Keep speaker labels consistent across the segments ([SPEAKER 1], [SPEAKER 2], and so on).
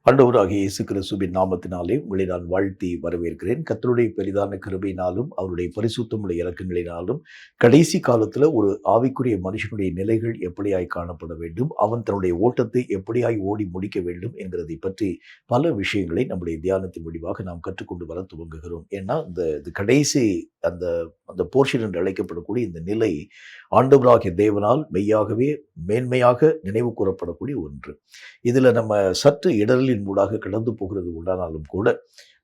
[SPEAKER 1] ஆண்டவராகிய இயேசு கிறிஸ்துவின் நாமத்தினாலே உங்களை நான் வாழ்த்தி வரவேற்கிறேன். கர்த்தருடைய பெரிதான கிருபையினாலும் அவருடைய பரிசுத்தமுள்ள இரக்கங்களினாலும் கடைசி காலத்துல ஒரு ஆவிக்குரிய மனுஷனுடைய நிலைகள் எப்படியாய் காணப்பட வேண்டும், அவன் தன்னுடைய ஓட்டத்தை எப்படியாய் ஓடி முடிக்க வேண்டும் என்கிறதை பற்றி பல விஷயங்களை நம்முடைய தியானத்தின் முடிவாக நாம் கற்றுக்கொண்டு வர துவங்குகிறோம். ஏன்னா இந்த கடைசி அந்த அந்த போர்ஷன் என்று அழைக்கப்படக்கூடிய இந்த நிலை ஆண்டவராகிய தேவனால் மெய்யாகவே மேன்மையாக நினைவு கூறப்படக்கூடிய ஒன்று. இதுல நம்ம சற்று இடரலின் ஊடாக கடந்து போகிறது உண்டானாலும் கூட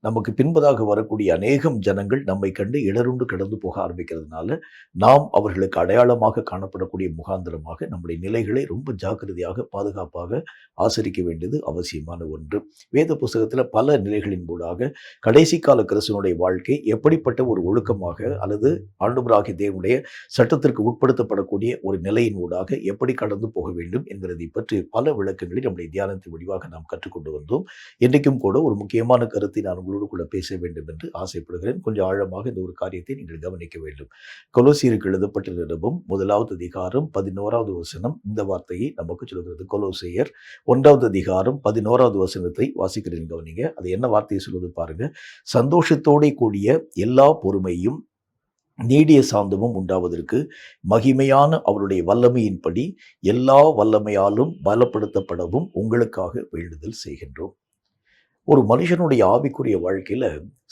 [SPEAKER 1] நமக்கு பின்பதாக வரக்கூடிய அநேகம் ஜனங்கள் நம்மை கண்டு இடருண்டு கடந்து போக ஆரம்பிக்கிறதுனால நாம் அவர்களுக்கு அடையாளமாக காணப்படக்கூடிய முகாந்திரமாக நம்முடைய நிலைகளை ரொம்ப ஜாக்கிரதையாக பாதுகாப்பாக ஆசரிக்க வேண்டியது அவசியமான ஒன்று. வேத புஸ்தகத்தில் பல நிலைகளின் ஊடாக கடைசி கால கிறிஸ்துவனுடைய வாழ்க்கை எப்படிப்பட்ட ஒரு ஒழுக்கமாக அல்லது ஆண்டவராகிய தேவனுடைய சட்டத்திற்கு உட்படுத்தப்படக்கூடிய ஒரு நிலையின் ஊடாக எப்படி கடந்து போக வேண்டும் என்கிறதை பற்றி பல விளக்கங்களை நம்முடைய தியானத்தின் முடிவாக நாம் கற்றுக்கொண்டு வந்தோம். இன்றைக்கும் கூட ஒரு முக்கியமான கருத்தை நான் உங்களோடு கூட பேச வேண்டும் என்று ஆசைப்படுகிறேன். கொஞ்சம் ஆழமாக இந்த ஒரு காரியத்தை நீங்கள் கவனிக்க வேண்டும். கொலோசியருக்கு எழுதப்பட்ட நிருபம் 1வது அதிகாரம் 11வது வசனம் இந்த வார்த்தையை நமக்கு சொல்கிறது. கொலோசியர் 1வது அதிகாரம் 11வது வசனத்தை வாசிக்கிறேன், கவனிங்க. அது என்ன வார்த்தையை சொல்வது பாருங்க. சந்தோஷத்தோட கூடிய எல்லா பொறுமையும் நீடிய சாந்தமும் உண்டாவதற்கு மகிமையான அவருடைய வல்லமையின்படி எல்லா வல்லமையாலும் பலப்படுத்தப்படவும் உங்களுக்காக வேண்டுதல் செய்கின்றோம். ஒரு மனுஷனுடைய ஆவிக்குரிய வாழ்க்கையில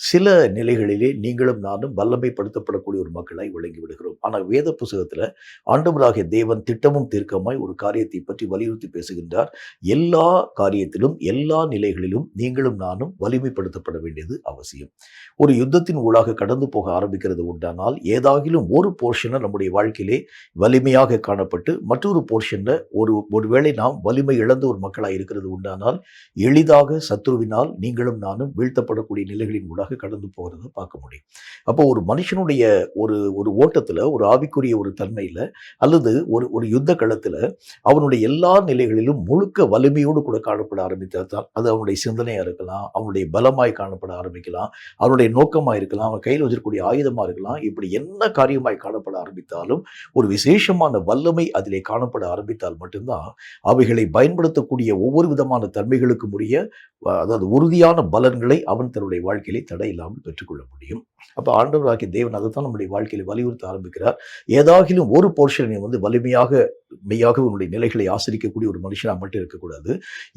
[SPEAKER 1] சில நிலைகளிலே நீங்களும் நானும் வல்லமைப்படுத்தப்படக்கூடிய ஒரு மக்களாய் விளங்கி விடுகிறோம். ஆனால் வேத புஸ்தகத்துல ஆண்டவராகிய தேவன் திட்டமும் தீர்க்கமாய் ஒரு காரியத்தை பற்றி வலியுறுத்தி பேசுகின்றார். எல்லா காரியத்திலும் எல்லா நிலைகளிலும் நீங்களும் நானும் வலிமைப்படுத்தப்பட வேண்டியது அவசியம். ஒரு யுத்தத்தின் ஊடாக கடந்து போக ஆரம்பிக்கிறது உண்டானால் ஏதாகிலும் ஒரு போர்ஷனை நம்முடைய வாழ்க்கையிலே வலிமையாக காணப்பட்டு மற்றொரு போர்ஷன்ல ஒருவேளை நாம் வலிமை இழந்த ஒரு மக்களாய் இருக்கிறது உண்டானால் எளிதாக சத்துருவினால் நீங்களும் நானும் வீழ்த்தப்படக்கூடிய நிலைகளின் ஊடாக கடந்து போகிறத பார்க்க முடியும். அப்போ ஒரு மனுஷனுடைய ஒரு ஓட்டத்துல ஒரு ஆவிக்குரிய ஒரு தன்மையில அல்லது ஒரு யுத்த களத்துல அவனுடைய எல்லா நிலைகளிலும் முழுக்க வலிமையோடு கூட காணப்பட ஆரம்பித்தால் அது அவனுடைய சிந்தனையா இருக்கலாம், அவனுடைய பலமாய் காணப்பட ஆரம்பிக்கலாம், அவனுடைய நோக்கமா இருக்கலாம், அவன் கையில் வச்சிருக்கக்கூடிய ஆயுதமா இருக்கலாம். இப்படி என்ன காரியமாய் காணப்பட ஆரம்பித்தாலும் ஒரு விசேஷமான வல்லமை அதிலே காணப்பட ஆரம்பித்தால் மட்டும்தான் அவைகளை பயன்படுத்தக்கூடிய ஒவ்வொரு விதமான தன்மைகளுக்கு உரிய அதாவது உறுதியான பலன்களை அவன் தன்னுடைய வாழ்க்கையிலே தடை இல்லாமல் பெற்றுக்கொள்ள முடியும். அப்ப ஆண்டவராகிய தேவன் அதைத்தான் நம்முடைய வாழ்க்கையில வலியுறுத்த ஆரம்பிக்கிறார். ஏதாகிலும் ஒரு போர்ஷனை வலிமையாக மெய்யாக உன்னுடைய நிலைகளை ஆசிரிக்கக்கூடிய ஒரு மனுஷனா மட்டும் இருக்கக்கூடாது.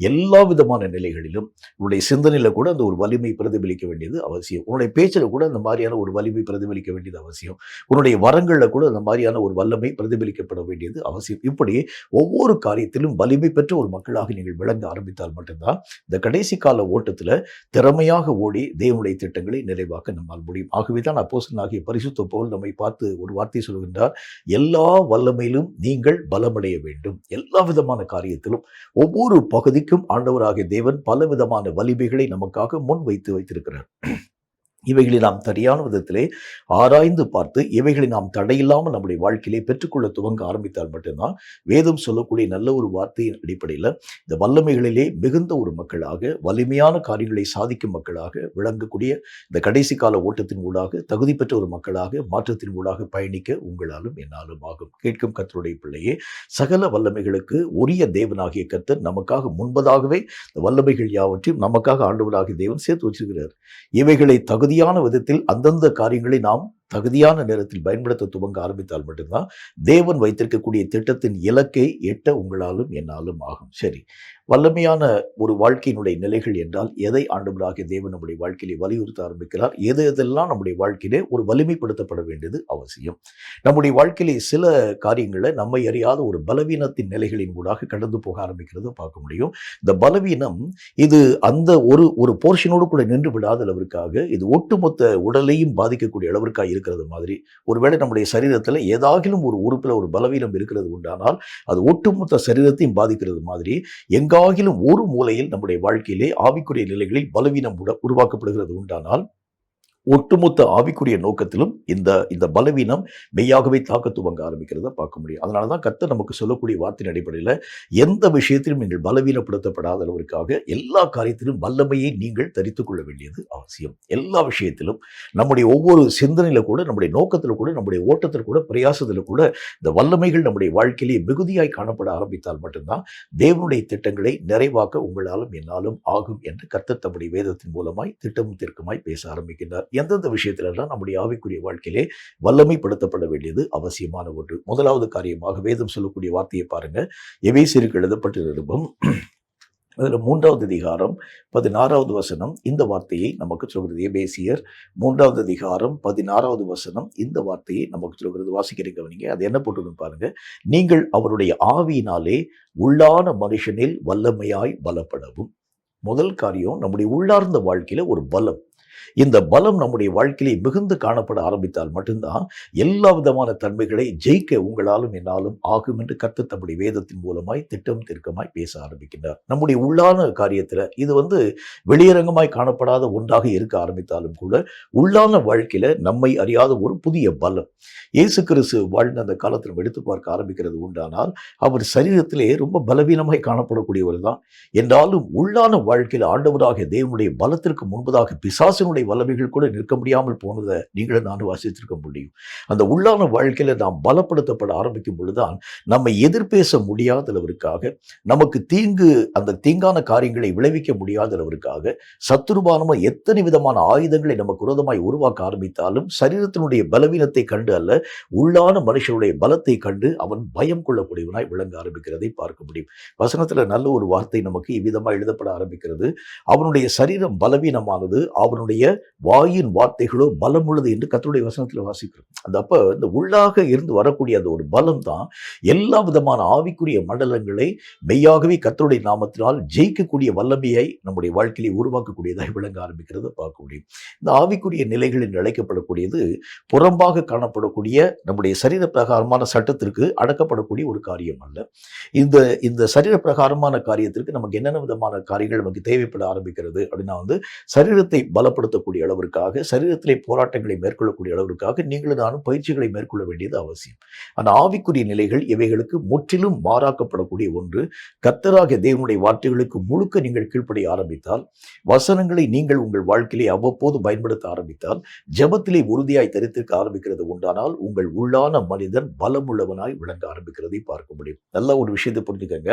[SPEAKER 1] எல்லா விதமான நிலைகளிலும் உன்னுடைய சிந்தனையில கூட அந்த ஒரு வலிமை பிரதிபலிக்க வேண்டியது அவசியம். உன்னுடைய பேச்சில கூட அந்த மாதிரியான ஒரு வலிமை பிரதிபலிக்க வேண்டியது அவசியம். உன்னுடைய வரங்கள்ல கூட அந்த மாதிரியான ஒரு வல்லமை பிரதிபலிக்கப்பட வேண்டியது அவசியம். இப்படி ஒவ்வொரு காரியத்திலும் வலிமை பெற்ற ஒரு மக்களாக நீங்கள் விளங்க ஆரம்பித்தால் மட்டும்தான் இந்த கடைசி கால ஓட்டத்துல திறமையாக ஓடி தேவனுடைய திட்டங்களை நிறைவாக்க நம்மால் முடியும். ஆகவேதான் அப்போஸ்தலனாகிய பரிசுத்த பவுல் நம்மை பார்த்து ஒரு வார்த்தை சொல்கின்றார். எல்லா வல்லமையிலும் நீங்கள் பலமடைய வேண்டும். எல்லா விதமான காரியத்திலும் ஒவ்வொரு பகுதிக்கும் ஆண்டவராகிய தேவன் பல விதமான வலிமைகளை நமக்காக முன் வைத்திருக்கிறார். இவைகளை நாம் சரியான விதத்திலே ஆராய்ந்து பார்த்து இவைகளை நாம் தடையில்லாமல் நம்முடைய வாழ்க்கையிலே பெற்றுக்கொள்ள துவங்க ஆரம்பித்தால் மட்டும்தான் வேதம் சொல்லக்கூடிய நல்ல ஒரு வார்த்தையின் அடிப்படையில் இந்த வல்லமைகளிலே மிகுந்த ஒரு மக்களாக வலிமையான காரியங்களை சாதிக்கும் மக்களாக விளங்கக்கூடிய இந்த கடைசி கால ஓட்டத்தின் ஊடாக தகுதி பெற்ற ஒரு மக்களாக மாற்றத்தின் ஊடாக பயணிக்க உங்களாலும் என்னாலும் ஆகும். கேட்கும் கர்த்தருடைய பிள்ளையே, சகல வல்லமைகளுக்கு உரிய தேவனாகிய கர்த்தர் நமக்காக முன்பதாகவே இந்த வல்லமைகள் யாவற்றையும் நமக்காக ஆண்டவராகிய தேவன் சேர்த்து வச்சிருக்கிறார். இவைகளை தகுதியான விதத்தில் அந்தந்த காரியங்களை நாம் தகுதியான நேரத்தில் பயன்படுத்த துவங்க ஆரம்பித்தால் மட்டும்தான் தேவன் வைத்திருக்கக்கூடிய திட்டத்தின் இலக்கை எட்ட உங்களாலும் என்னாலும் ஆகும். சரி, வல்லமையான ஒரு வாழ்க்கையினுடைய நிலைகள் என்றால் எதை ஆண்டவராகிய தேவன் நம்முடைய வாழ்க்கையிலே வலியுறுத்த ஆரம்பிக்கிறார்? எதெல்லாம் நம்முடைய வாழ்க்கையிலே ஒரு வலிமைப்படுத்தப்பட வேண்டியது அவசியம். நம்முடைய வாழ்க்கையிலே சில காரியங்களை நம்மை அறியாத ஒரு பலவீனத்தின் நிலைகளின் ஊடாக கடந்து போக ஆரம்பிக்கிறத பார்க்க முடியும். இந்த பலவீனம் இது அந்த ஒரு போர்ஷனோடு கூட நின்று விடாத அளவிற்காக இது ஒட்டுமொத்த உடலையும் பாதிக்கக்கூடிய அளவிற்காக இருக்கிறது மாதிரி. ஒருவேளை நம்முடைய சரீரத்தில் ஏதாகிலும் ஒரு உறுப்பில் ஒரு பலவீனம் இருக்கிறது உண்டானால் அது ஒட்டுமொத்த சரீரத்தையும் பாதிக்கிறது மாதிரி எங்காகிலும் ஒரு மூலையில் நம்முடைய வாழ்க்கையிலே ஆவிக்குரிய நிலைகளில் பலவீனம் உருவாக்கப்படுகிறது உண்டானால் ஒட்டுமொத்த ஆவிக்குரிய நோக்கத்திலும் இந்த இந்த பலவீனம் மெய்யாகவே தாக்க துவங்க ஆரம்பிக்கிறத பார்க்க முடியும். அதனால தான் கர்த்தர் நமக்கு சொல்லக்கூடிய வார்த்தையின் அடிப்படையில் எந்த விஷயத்திலும் நீங்கள் பலவீனப்படுத்தப்படாத அளவிற்காக எல்லா காரியத்திலும் வல்லமையை நீங்கள் தரித்துக் கொள்ள வேண்டியது அவசியம். எல்லா விஷயத்திலும் நம்முடைய ஒவ்வொரு சிந்தனையில கூட, நம்முடைய நோக்கத்தில் கூட, நம்முடைய ஓட்டத்தில் கூட, பிரயாசத்தில் கூட இந்த வல்லமைகள் நம்முடைய வாழ்க்கையிலே மிகுதியாய் காணப்பட ஆரம்பித்தால் மட்டும்தான் தேவனுடைய திட்டங்களை நிறைவாக்க உங்களாலும் என்னாலும் ஆகும் என்று கர்த்தர் தம்முடைய வேதத்தின் மூலமாய் திட்டமும் தீர்க்கமாய் பேச ஆரம்பிக்கின்றார். எந்தெந்த விஷயத்திலெல்லாம் நம்முடைய ஆவிக்குரிய வாழ்க்கையிலே வல்லமைப்படுத்தப்பட வேண்டியது அவசியமான ஒன்று. முதலாவது காரியமாக வேதம் சொல்லக்கூடிய வார்த்தையை பாருங்க. எபேசியருக்கு எழுதப்பட்ட நிருபம் அதில் 3வது அதிகாரம் 16வது வசனம் இந்த வார்த்தையை நமக்கு சொல்கிறது. எபேசியர் 3வது அதிகாரம் 16வது வசனம் இந்த வார்த்தையை நமக்கு சொல்கிறது. வாசிக்கிறீங்க கவனிங்க. அது என்ன போட்டுருக்குன்னு பாருங்க. நீங்கள் அவருடைய ஆவியினாலே உள்ளான மனுஷனில் வல்லமையாய் பலப்படவும். முதல் காரியம், நம்முடைய உள்ளார்ந்த வாழ்க்கையில ஒரு பலம். இந்த பலம் நம்முடைய வாழ்க்கையிலே மிகுந்து காணப்பட ஆரம்பித்தால் மட்டும்தான் எல்லா விதமான தன்மைகளை ஜெயிக்க உங்களாலும் என்னாலும் ஆகும் என்று கர்த்தர் தம்முடைய வேதத்தின் மூலமாய் திட்டம் தீர்க்கமாய் பேச ஆரம்பிக்கின்றார். நம்முடைய உள்ளான காரியத்தில் இது வெளியரங்கமாய் காணப்படாத ஒன்றாக இருக்க ஆரம்பித்தாலும் கூட உள்ளான வாழ்க்கையில நம்மை அறியாத ஒரு புதிய பலம் இயேசு கிறிஸ்து வாழ்ந்த அந்த காலத்தில் எடுத்து பார்க்க ஆரம்பிக்கிறது உண்டானால் அவர் சரீரத்திலே ரொம்ப பலவீனமாய் காணப்படக்கூடியவர் தான். என்றாலும் உள்ளான வாழ்க்கையில் ஆண்டவராக தேவனுடைய பலத்திற்கு முன்பதாக பிசாசினுடைய வல்லமைகள் கூட நிற்க முடியாமல் போனதை நீங்களும் நானும் வாசித்திருக்க முடியும். அந்த உள்ளான வாழ்க்கையில நாம் பலப்படுத்தப்பட ஆரம்பிக்கும் பொழுதுதான் நம்மை எதிர்பேச முடியாத அளவிற்காக, நமக்கு அந்த தீங்கான காரியங்களை விளைவிக்க முடியாத அளவிற்காக சத்துருபானமா எத்தனை விதமான ஆயுதங்களை நமக்கு விரோதமாய் உருவாக்க ஆரம்பித்தாலும் சரீரத்தினுடைய பலவீனத்தை கண்டு அல்ல, உள்ளான மனுஷனுடைய பலத்தை கண்டு அவன் பயம் கொள்ளக்கூடியவனாய் விளங்க ஆரம்பிக்கிறதை பார்க்க முடியும். வசனத்துல நல்ல ஒரு வார்த்தை நமக்கு இவ்விதமாக எழுதப்பட ஆரம்பிக்கிறது. அவனுடைய சரீரம் பலவீனமானது, அவனுடைய வாயின் வார்த்தைகளோ பலம் உள்ளது என்று கர்த்தருடைய வசனத்தில் வாசிக்கிறோம். அந்த அப்ப இந்த உள்ளாக இருந்து வரக்கூடிய அந்த ஒரு பலம் தான் எல்லா விதமான ஆவிக்குரிய மண்டலங்களை மெய்யாகவே கர்த்தருடைய நாமத்தினால் ஜெயிக்கக்கூடிய வல்லமையை நம்முடைய வாழ்க்கையை உருவாக்கக்கூடியதாக விளங்க ஆரம்பிக்கிறத பார்க்க முடியும். இந்த ஆவிக்குரிய நிலைகளில் அழைக்கப்படக்கூடியது புறம்பாக காணப்படக்கூடிய நம்முடைய சரீர பிரகாரமான சட்டத்திற்கு அடக்கப்படக்கூடிய ஒரு காரியம் அல்ல. இந்த சரீர பிரகாரமான காரியத்திற்கு நமக்கு என்னென்ன விதமான காரியங்கள் நமக்கு தேவைப்பட ஆரம்பிக்கிறது அப்படின்னா சரீரத்தை பலப்படுத்தக்கூடிய அளவிற்காக, சரீரத்திலே போராட்டங்களை மேற்கொள்ளக்கூடிய அளவிற்காக நீங்களும் நானும் பயிற்சிகளை மேற்கொள்ள வேண்டியது அவசியம். ஆனால் ஆவிக்குரிய நிலைகள் இவைகளுக்கு முற்றிலும் மாறாக்கப்படக்கூடிய ஒன்று. கர்த்தராகிய தேவனுடைய வார்த்தைகளுக்கு முழுக்க நீங்கள் கீழ்ப்படிய ஆரம்பித்தால், வசனங்களை நீங்கள் உங்கள் வாழ்க்கையிலே அவ்வப்போது பயன்படுத்த ஆரம்பித்தால், ஜெபத்திலே உறுதியாய் தரித்திருக்க ஆரம்பிக்கிறது உண்டானால் உங்கள் உள்ளான மனிதன் பலமுள்ளவனாய் விளங்க ஆரம்பிக்கிறதை பார்க்க முடியும். நல்ல ஒரு விஷயத்தை புரிஞ்சுக்கங்க.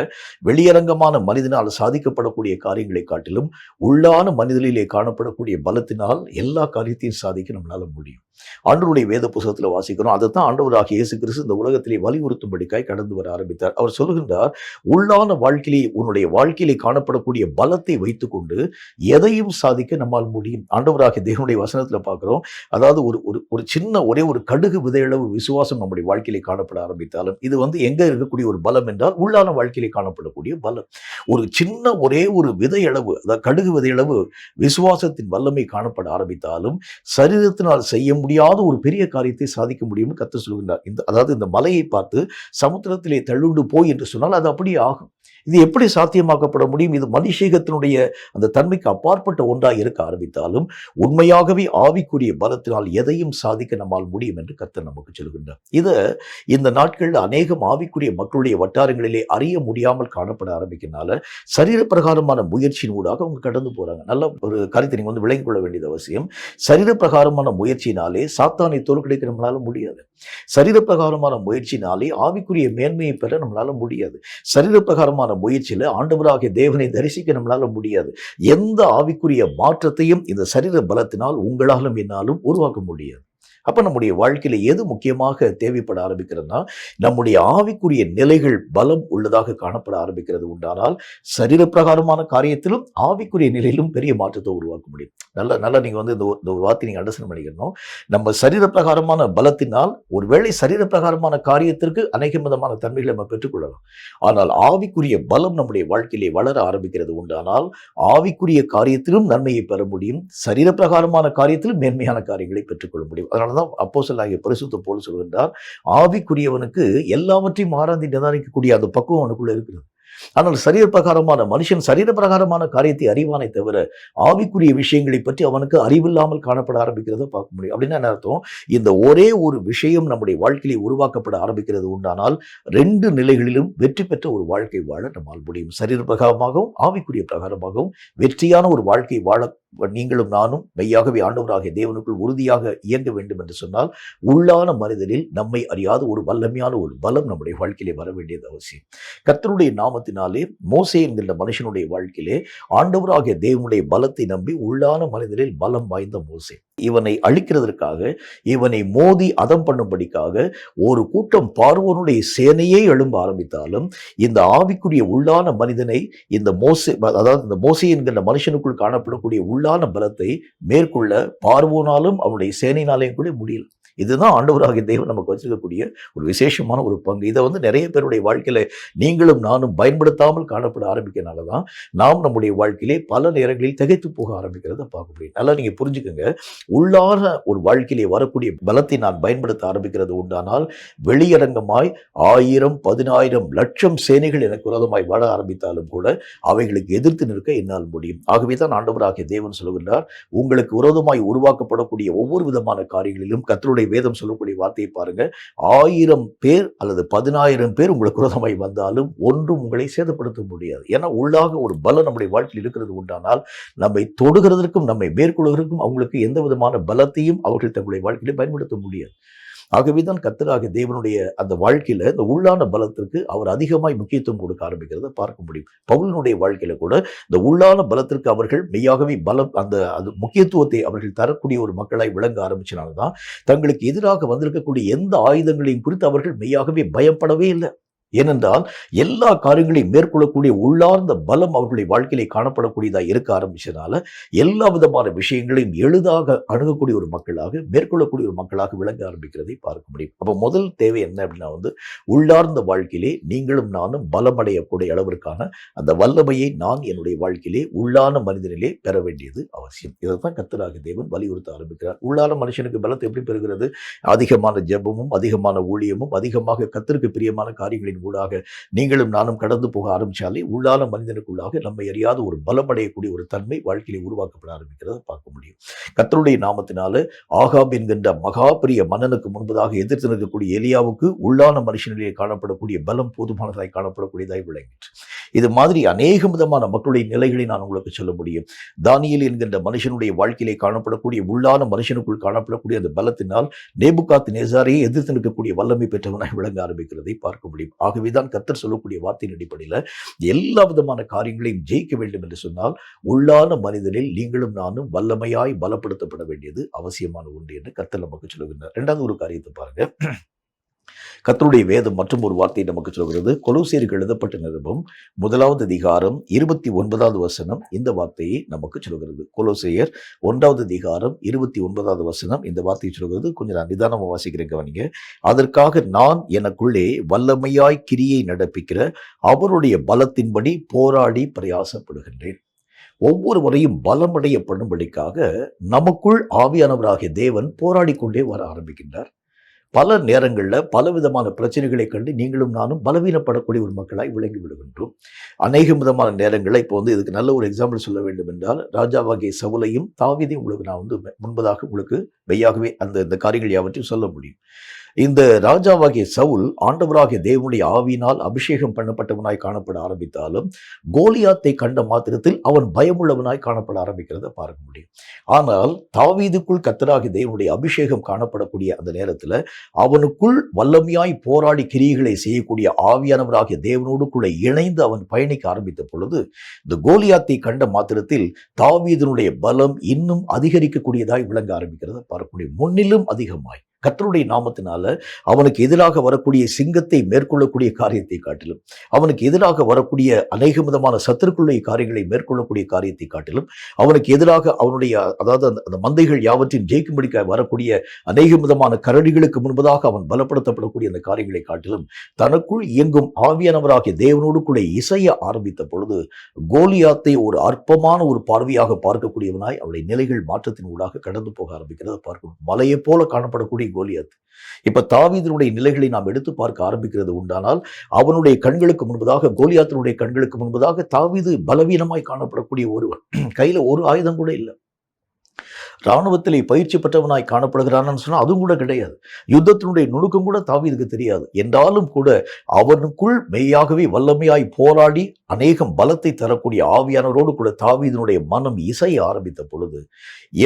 [SPEAKER 1] வெளியரங்கமான மனிதனால் சாதிக்கப்படக்கூடிய காரியங்களை காட்டிலும் உள்ளான மனிதனிலே காணப்படக்கூடிய பலத்தினால் எல்லா காரியத்தையும் சாதிக்க நம்மளால முடியும். ஆண்டவருடைய வேத புத்தகத்தில் வாசிக்கிறோம். அதைத்தான் ஆண்டவராகிய இயேசு கிறிஸ்து இந்த உலகத்திலே வலியுறுத்தும்படிக்காய் கடந்து வர ஆரம்பித்தார். அவர் சொல்லுகின்றார், உள்ளான வாழ்க்கையிலே உன்னுடைய வாழ்க்கையிலே காணப்படக்கூடிய பலத்தை வைத்துக்கொண்டு எதையும் சாதிக்க நம்மால் முடியும். ஆண்டவராகிய தேவனுடைய வசனத்தில் பார்க்கிறோம். அதாவது ஒரு சின்ன ஒரே ஒரு கடுகு விதையளவு விசுவாசம் நம்முடைய வாழ்க்கையிலே காணப்பட ஆரம்பித்தாலும் இது எங்க இருக்கக்கூடிய ஒரு பலம் என்றால் உள்ளான வாழ்க்கையிலே காணப்படக்கூடிய பலம். ஒரு சின்ன ஒரே ஒரு விதையளவு, அதாவது கடுகு விதையளவு விசுவாசத்தின் வல்லமை காணப்பட ஆரம்பித்தாலும் சரீரத்தினால் செய்ய முடியாத ஒரு பெரிய காரியத்தை சாதிக்க முடியும்னு கர்த்தர் சொல்கின்றார். அதாவது இந்த மலையை பார்த்து சமுத்திரத்திலே தள்ளுண்டு போய் என்று சொன்னால் அது அப்படியே ஆகும். இது எப்படி சாத்தியமாக்கப்பட முடியும்? இது மனுஷீகத்தினுடைய அந்த தன்மைக்கு அப்பாற்பட்ட ஒன்றாக இருக்க ஆரம்பித்தாலும் உண்மையாகவே ஆவிக்குரிய பலத்தினால் எதையும் சாதிக்க நம்மால் முடியும் என்று கர்த்தர் நமக்கு சொல்கின்றார். இந்த நாட்களில் அநேகம் ஆவிக்குரிய மக்களுடைய வட்டாரங்களிலே அறிய முடியாமல் காணப்பட ஆரம்பிக்கிறதுனால சரீர பிரகாரமான முயற்சியின் ஊடாக அவங்க கடந்து போறாங்க. நல்ல ஒரு காரியத்தை நீங்க விளங்கிக் கொள்ள வேண்டியது அவசியம். சரீர பிரகாரமான முயற்சியினாலே சாத்தானை தோற்கடிக்க நம்மளால முடியாது. சரீர பிரகாரமான முயற்சினாலே ஆவிக்குரிய மேன்மையை பெற நம்மளால முடியாது. சரீர பிரகாரமான முயற்சியில ஆண்டவராகிய தேவனை தரிசிக்க நம்மளால முடியாது. எந்த ஆவிக்குரிய மாற்றத்தையும் இந்த சரீர பலத்தினால் உங்களாலும் என்னாலும் உருவாக்க முடியாது. அப்ப நம்முடைய வாழ்க்கையில எது முக்கியமாக தேவைப்பட ஆரம்பிக்கிறதுனா நம்முடைய ஆவிக்குரிய நிலைகள் பலம் உள்ளதாக காணப்பட ஆரம்பிக்கிறது உண்டானால் சரீர பிரகாரமான காரியத்திலும் ஆவிக்குரிய நிலையிலும் பெரிய மாற்றத்தை உருவாக்க முடியும். நல்லா நீங்க இந்த ஒரு வார்த்தை நீங்க அண்டர்ஸ்டாண்ட் பண்ணிக்கணும். நம்ம சரீர பிரகாரமான பலத்தினால் ஒருவேளை சரீர பிரகாரமான காரியத்திற்கு அநேக விதமான தன்மைகளை நம்ம பெற்றுக்கொள்ளலாம். ஆனால் ஆவிக்குரிய பலம் நம்முடைய வாழ்க்கையிலே வளர ஆரம்பிக்கிறது உண்டானால் ஆவிக்குரிய காரியத்திலும் நன்மையை பெற முடியும், சரீர பிரகாரமான காரியத்திலும் மேன்மையான காரியங்களை பெற்றுக்கொள்ள முடியும். அதனால அப்போஸ்தலனாகிய பரிசுத்த பவுல் சொல்கின்றார், ஆவிக்குரியவனுக்கு எல்லாவற்றையும் ஆராய்ந்து நிதானிக்கக்கூடிய அந்த பக்குவம் அவனுக்குள்ள இருக்கிறது. ஆனால் சரீர பிரகாரமான மனுஷன் சரீர பிரகாரமான காரியத்தை அறிவானே தவிர ஆவிக்குரிய விஷயங்களை பற்றி அவனுக்கு அறிவில்லாமல் காணப்பட ஆரம்பிக்கிறத பார்க்க முடியும். அப்படின்னா என்ன அர்த்தம்? இந்த ஒரே ஒரு விஷயம் நம்முடைய வாழ்க்கையிலே உருவாக்கப்பட ஆரம்பிக்கிறது உண்டானால் 2 நிலைகளிலும் வெற்றி பெற்ற ஒரு வாழ்க்கை வாழ நம்மால் முடியும். சரீர பிரகாரமாகவும் ஆவிக்குரிய பிரகாரமாகவும் வெற்றியான ஒரு வாழ்க்கை வாழ நீங்களும் நானும் மெய்யாகவே ஆண்டவராகிய தேவனுக்குள் உறுதியாக இயங்க வேண்டும் என்று சொன்னால் உள்ளான மனிதனில் நம்மை அறியாத ஒரு வல்லமையான ஒரு பலம் நம்முடைய வாழ்க்கையிலே வர வேண்டியது அவசியம். கர்த்தருடைய நாமத்தினாலே மோசே என்கிற மனுஷனுடைய வாழ்க்கையிலே ஆண்டவராகிய தேவனுடைய பலத்தை நம்பி உள்ளான மனிதனில் பலம் வாய்ந்த மோசே இவனை அழிக்கிறதற்காக, இவனை மோதி அதம் பண்ணும்படிக்காக ஒரு கூட்டம் பார்வோனுடைய சேனையே எழும்ப ஆரம்பித்தாலும் இந்த ஆவிக்குரிய உள்ளான மனிதனை இந்த மோசே, அதாவது இந்த மோசே என்கிற மனுஷனுக்குள் காணப்படக்கூடிய உள்ளான பலத்தை மேற்கொள்ள பார்வோனாலும் அவனுடைய சேனையினாலேயும் கூட முடியல. இதுதான் ஆண்டவராகிய தேவன் நமக்கு வச்சிருக்கக்கூடிய ஒரு விசேஷமான ஒரு பங்கு. இதை நிறைய பேருடைய வாழ்க்கையில நீங்களும் நானும் பயன்படுத்தாமல் காணப்பட ஆரம்பிக்கிறனால தான் நாம் நம்முடைய வாழ்க்கையிலே பல நேரங்களில் திகைத்து போக ஆரம்பிக்கிறத பார்க்க முடியும். நல்லா நீங்க புரிஞ்சுக்கோங்க, உள்ளான ஒரு வாழ்க்கையிலே வரக்கூடிய பலத்தை நான் பயன்படுத்த ஆரம்பிக்கிறது உண்டானால் வெளியரங்கமாய் 1000, 10,000, லட்சம் சேனைகள் எனக்கு விரோதமாய் வர ஆரம்பித்தாலும் கூட அவைகளுக்கு எதிர்த்து நிற்க என்னால் முடியும். ஆகவே தான் ஆண்டவராகிய தேவன் சொல்லுகின்றார், உங்களுக்கு விரோதமாய் உருவாக்கப்படக்கூடிய ஒவ்வொரு விதமான காரியங்களிலும் கர்த்தருடைய வேதம் சொல்லக்கூடிய வார்த்தையை பாருங்க, 1000 பேர் அல்லது 10,000 பேர் உங்களுக்கு விரோதமாய் வந்தாலும் ஒன்றும் உங்களை சேதப்படுத்த முடியாது. ஏன்னா உள்ளாக ஒரு பலம் நம்முடைய வாழ்க்கையில் இருக்கிறது உண்டானால் நம்மை தொடுகிறதற்கும் நம்மை மேற்கொள்வதற்கும் அவங்களுக்கு எந்த விதமான பலத்தையும் அவர்கள் தங்களுடைய வாழ்க்கையில பயன்படுத்த முடியாது. ஆகவேதான் கர்த்தராகிய தேவனுடைய அந்த வாழ்க்கையில இந்த உள்ளான பலத்திற்கு அவர் அதிகமாய் முக்கியத்துவம் கொடுக்க ஆரம்பிக்கிறத பார்க்க முடியும். பவுலினுடைய வாழ்க்கையில கூட இந்த உள்ளான பலத்திற்கு அவர்கள் மெய்யாகவே பலம் அது முக்கியத்துவத்தை அவர்கள் தரக்கூடிய ஒரு மக்களாய் விளங்க ஆரம்பிச்சனால்தான் தங்களுக்கு எதிராக வந்திருக்கக்கூடிய எந்த ஆயுதங்களையும் குறித்து அவர்கள் மெய்யாகவே பயப்படவே இல்லை. ஏனென்றால் எல்லா காரியங்களையும் மேற்கொள்ளக்கூடிய உள்ளார்ந்த பலம் அவர்களுடைய வாழ்க்கையிலே காணப்படக்கூடியதாக இருக்க ஆரம்பிச்சதுனால எல்லா விதமான விஷயங்களையும் எளிதாக அணுகக்கூடிய ஒரு மக்களாக, மேற்கொள்ளக்கூடிய ஒரு மக்களாக விளங்க ஆரம்பிக்கிறதை பார்க்க முடியும். அப்போ முதல் தேவை என்ன அப்படின்னா உள்ளார்ந்த வாழ்க்கையிலே நீங்களும் நானும் பலமடையக்கூடிய அளவிற்கான அந்த வல்லமையை நான் என்னுடைய வாழ்க்கையிலே உள்ளான மனிதனிலே பெற வேண்டியது அவசியம். இதைத்தான் கர்த்தராகிய தேவன் வலியுறுத்த ஆரம்பிக்கிறார். உள்ளான மனுஷனுக்கு பலத்தை எப்படி பெறுகிறது? அதிகமான ஜெபமும் அதிகமான ஊழியமும் அதிகமாக கர்த்தருக்கு பிரியமான காரியங்களின் ஊடாக நீங்களும் நானும் கடந்து போக ஆரம்பிச்சாலே உள்ளான மனிதனுக்குள்ளாக நம்மை அறியாத ஒரு பலமடையக்கூடிய ஒரு தன்மை வாழ்க்கையிலே உருவாக்கப்பட ஆரம்பிக்கிறத பார்க்க முடியும். கர்த்தருடைய நாமத்தினால ஆகாப் என்கின்ற மகா பெரிய மன்னனுக்கு முன்பதாக எதிர்த்து நிற்கக்கூடிய எலியாவுக்கு உள்ளான மனுஷனிலே காணப்படக்கூடிய பலம் போதுமானதாய் காணப்படக்கூடியதாய் விளங்கிற்று. இது மாதிரி அநேக விதமான மக்களுடைய நிலைகளை நான் உங்களுக்கு சொல்ல முடியும். தானியேல் என்கின்ற மனுஷனுடைய வாழ்க்கையிலே காணப்படக்கூடிய உள்ளான மனுஷனுக்குள் காணப்படக்கூடிய அந்த பலத்தினால் நேபுகாத்நேசாரையே எதிர்த்து நிற்கக்கூடிய வல்லமை பெற்றவனாய் விளங்க ஆரம்பிக்கிறதை பார்க்க முடியும். ஆகவேதான் கர்த்தர் சொல்லக்கூடிய வார்த்தையின் அடிப்படையில் எல்லா விதமான காரியங்களையும் ஜெயிக்க வேண்டும் என்று சொன்னால் உள்ளான மனிதனில் நீங்களும் நானும் வல்லமையாய் பலப்படுத்தப்பட வேண்டியது அவசியமான ஒன்று என்று கர்த்தர் நமக்கு சொல்லுகின்றார். 2வது ஒரு காரியத்தை பாருங்க, கர்த்தருடைய வேதம் மற்றும் ஒரு வார்த்தை நமக்கு சொல்கிறது. கொலோசியருக்கு எழுதப்பட்ட நிருபம் 1வது அதிகாரம் 29வது வசனம் இந்த வார்த்தையை நமக்கு சொல்கிறது. கொலோசியர் 1வது அதிகாரம் 29வது வசனம் இந்த வார்த்தையை சொல்கிறது. கொஞ்சம் நான் நிதானமாக வாசிக்கிறேன், கவனிங்க. அதற்காக நான் எனக்குள்ளே வல்லமையாய் கிரியை நடப்பிக்கிற அவருடைய பலத்தின்படி போராடி பிரயாசப்படுகின்றேன். ஒவ்வொரு முறையும் பலமடைய பண்ணும்படிக்காக நமக்குள் ஆவியானவராகிய தேவன் போராடி கொண்டே வர ஆரம்பிக்கின்றார். பல நேரங்களில் பலவிதமான பிரச்சனைகளை கண்டு நீங்களும் நானும் பலவீனப்படக்கூடிய ஒரு மக்களாய் விளங்கி விடுகின்றோம். அநேக விதமான நேரங்களில் இப்போ இதுக்கு நல்ல ஒரு எக்ஸாம்பிள் சொல்ல வேண்டும் என்றால் ராஜாவாகிய சவுலையும் தாவீதையும் உங்களுக்கு நான் முன்பதாக உங்களுக்கு மெய்யாகவே இந்த காரியங்கள் யாவற்றையும் சொல்ல முடியும். இந்த ராஜாவாகிய சவுல் ஆண்டவராகிய தேவனுடைய ஆவியினால் அபிஷேகம் பண்ணப்பட்டவனாய் காணப்பட ஆரம்பித்தாலும் கோலியாத்தை கண்ட மாத்திரத்தில் அவன் பயமுள்ளவனாய் காணப்பட ஆரம்பிக்கிறத பார்க்க முடியும். ஆனால் தாவீதுக்குள் கர்த்தராகிய தேவனுடைய அபிஷேகம் காணப்படக்கூடிய அந்த நேரத்தில் அவனுக்குள் வல்லமையாய் போராடி கிரியைகளை செய்யக்கூடிய ஆவியானவராகிய தேவனோடு கூட இணைந்து அவன் பயணிக்க ஆரம்பித்த பொழுது இந்த கோலியாத்தை கண்ட மாத்திரத்தில் தாவீதினுடைய பலம் இன்னும் அதிகரிக்கக்கூடியதாய் விளங்க ஆரம்பிக்கிறத பார்க்க முடியும். முன்னிலும் அதிகமாய் கர்த்தருடைய நாமத்தினால அவனுக்கு எதிராக வரக்கூடிய சிங்கத்தை மேற்கொள்ளக்கூடிய காரியத்தை காட்டிலும், அவனுக்கு எதிராக வரக்கூடிய அநேக விதமான சத்துருக்களுடைய காரியங்களை மேற்கொள்ளக்கூடிய காரியத்தை காட்டிலும், அவனுக்கு எதிராக அவனுடைய அந்த மந்தைகள் யாவற்றையும் ஜெயிக்கும்படிக்க வரக்கூடிய அநேக விதமான கரடிகளுக்கு முன்பதாக அவன் பலப்படுத்தப்படக்கூடிய அந்த காரியங்களை காட்டிலும் தனக்குள் இயங்கும் ஆவியானவராகிய தேவனோடு கூட இசைய ஆரம்பித்த பொழுது கோலியாத்தை ஒரு அற்பமான ஒரு பார்வையாக பார்க்கக்கூடியவனாய் அவருடைய நிலைகள் மாற்றத்தின் ஊடாக கடந்து போக ஆரம்பிக்கிறத பார்க்கணும். மலையை போல காணப்படக்கூடிய கோலியாத். இப்ப தாவீதினுடைய நிலைகளை நாம் எடுத்து பார்க்க ஆரம்பிக்கிறது உண்டானால், அவனுடைய கண்களுக்கு முன்பதாக, கோலியாத்தினுடைய கண்களுக்கு முன்பதாக தாவீது பலவீனமாய் காணப்படக்கூடிய ஒருவன். கையில ஒரு ஆயுதம் கூட இல்லை. இராணுவத்திலே பயிற்சி பெற்றவனாய் காணப்படுகிறான்னு சொன்னா அதுவும் கூட கிடையாது. யுத்தத்தினுடைய நுணுக்கம் கூட தாவீதுக்கு தெரியாது. என்றாலும் கூட அவனுக்குள் மெய்யாகவே வல்லமையாய் போராடி அநேகம் பலத்தை தரக்கூடிய ஆவியானவரோடு கூட தாவீதினுடைய மனம் இசைய ஆரம்பித்த பொழுது,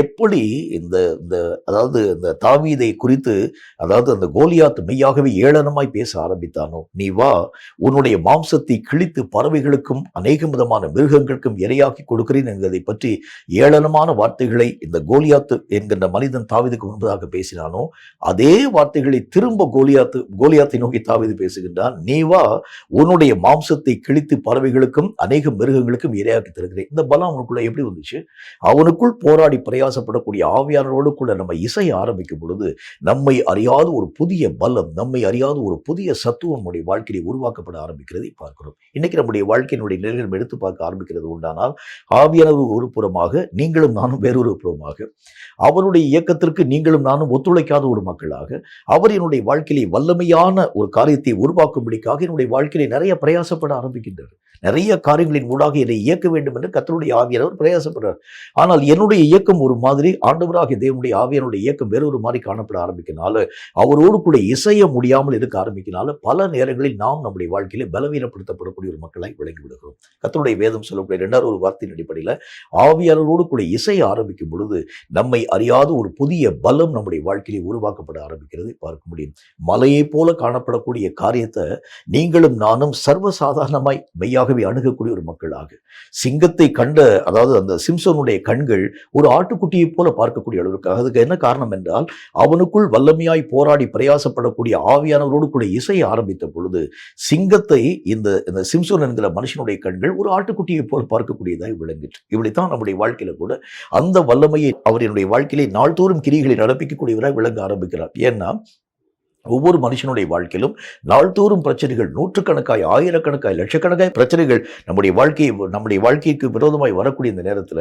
[SPEAKER 1] எப்படி இந்த இந்த அதாவது இந்த தாவீதை குறித்து, அதாவது அந்த கோலியாத் மெய்யாகவே ஏளனமாய் பேச ஆரம்பித்தானோ, நீ வா, உன்னுடைய மாம்சத்தை கிழித்து பறவைகளுக்கும் அநேகம் விதமான மிருகங்களுக்கும் இரையாக்கி கொடுக்கிறேன் என்கிறதை பற்றி ஏளனமான வார்த்தைகளை இந்த கோலியாத்து என்கின்ற மனிதன் தாவீதுக்கு முன்பதாக பேசினானோ, அதே வார்த்தைகளை திரும்ப கோலியாத்தை நோக்கி தாவீது பேசுகின்றான். நீ வா, உன்னுடைய மாம்சத்தை கிழித்து பறவைகளுக்கும் அநேக மிருகங்களுக்கும் இரையாக்கி தருகிறேன். இந்த பலம் அவனுக்குள்ள எப்படி வந்துச்சு? அவனுக்குள் போராடி பிரயாசப்படக்கூடிய ஆவியானரோடு கூட நம்ம இசைய ஆரம்பிக்கும் பொழுது, நம்மை அறியாத ஒரு புதிய பலம், நம்மை அறியாத ஒரு புதிய சத்துவம் நம்முடைய வாழ்க்கையை உருவாக்கப்பட ஆரம்பிக்கிறதை பார்க்கிறோம். இன்னைக்கு நம்முடைய வாழ்க்கையினுடைய நிலைகள் எடுத்து பார்க்க ஆரம்பிக்கிறது உண்டானால், ஆவியானவர் ஒரு புறமாக, நீங்களும் நானும் வேறொரு புறமாக, அவருடைய இயக்கத்திற்கு நீங்களும் நானும் ஒத்துழைக்காத ஒரு மக்களாக, அவர் என்னுடைய வாழ்க்கையிலே வல்லமையான ஒரு காரியத்தை உருவாக்கும்படிக்காக என்னுடைய வாழ்க்கையிலே நிறைய பிரயாசப்பட ஆரம்பிக்கின்றார். நிறைய காரியங்களின் ஊடாக என்னை இயக்க வேண்டும் என்று கர்த்தருடைய ஆவியானவர் பிரயாசப்படுறார். ஆனால் என்னுடைய இயக்கம் ஒரு மாதிரி, ஆண்டவராகிய தேவனுடைய ஆவியானுடைய இயக்கம் வேறொரு மாதிரி காணப்பட ஆரம்பிக்கனால, அவரோடு கூட இசைய முடியாமல் இருக்க ஆரம்பிக்கனால, பல நேரங்களில் நாம் நம்முடைய வாழ்க்கையிலே பலவீனப்படுத்தப்படக்கூடிய ஒரு மக்களாய் விளங்கி விடுகிறோம். கர்த்தருடைய வேதம் சொல்லக்கூடிய 2வது ஒரு வார்த்தையின் அடிப்படையில், ஆவியானவரோடு கூட இசைய ஆரம்பிக்கும் பொழுது நம்மை அறியாத ஒரு புதிய பலம் நம்முடைய வாழ்க்கையிலே உருவாக்கப்பட ஆரம்பிக்கிறதை பார்க்க முடியும். மலையை போல காணப்படக்கூடிய காரியத்தை நீங்களும் நானும் சர்வசாதாரணமாய் மெய்யாக அணுகக்கூடிய ஒரு மக்களாக, சிங்கத்தை கண்ட, அதாவது அந்த சிம்சோனுடைய கண்கள் ஒரு ஆட்டுக்குட்டியை போல பார்க்கக்கூடிய அளவுக்கு. அதுக்கு என்ன காரணம் என்றால், அவனுக்குள் வல்லமையாய் போராடி பிரயாசப்படக்கூடிய ஆவியானவரோடு கூட இசைய ஆரம்பித்த பொழுது, சிங்கத்தை இந்த சிம்சோன் என்கிற மனுஷனுடைய கண்கள் ஒரு ஆட்டுக்குட்டியை போல பார்க்கக்கூடியதாய் விளங்கிற்று. இப்படித்தான் நம்முடைய வாழ்க்கையில கூட அந்த வல்லமையை அவர் என்னுடைய வாழ்க்கையிலே நாள்தோறும் கிரிகளை நடப்பிக்கக்கூடியவராய் விளங்க ஆரம்பிக்கிறார். ஏன்னா, ஒவ்வொரு மனுஷனுடைய வாழ்க்கையிலும் நாள்தோறும் பிரச்சனைகள், நூற்றுக்கணக்காய், ஆயிரக்கணக்காய், லட்சக்கணக்காய் பிரச்சனைகள் நம்முடைய வாழ்க்கைக்கு விரோதமாய் வரக்கூடிய இந்த நேரத்தில்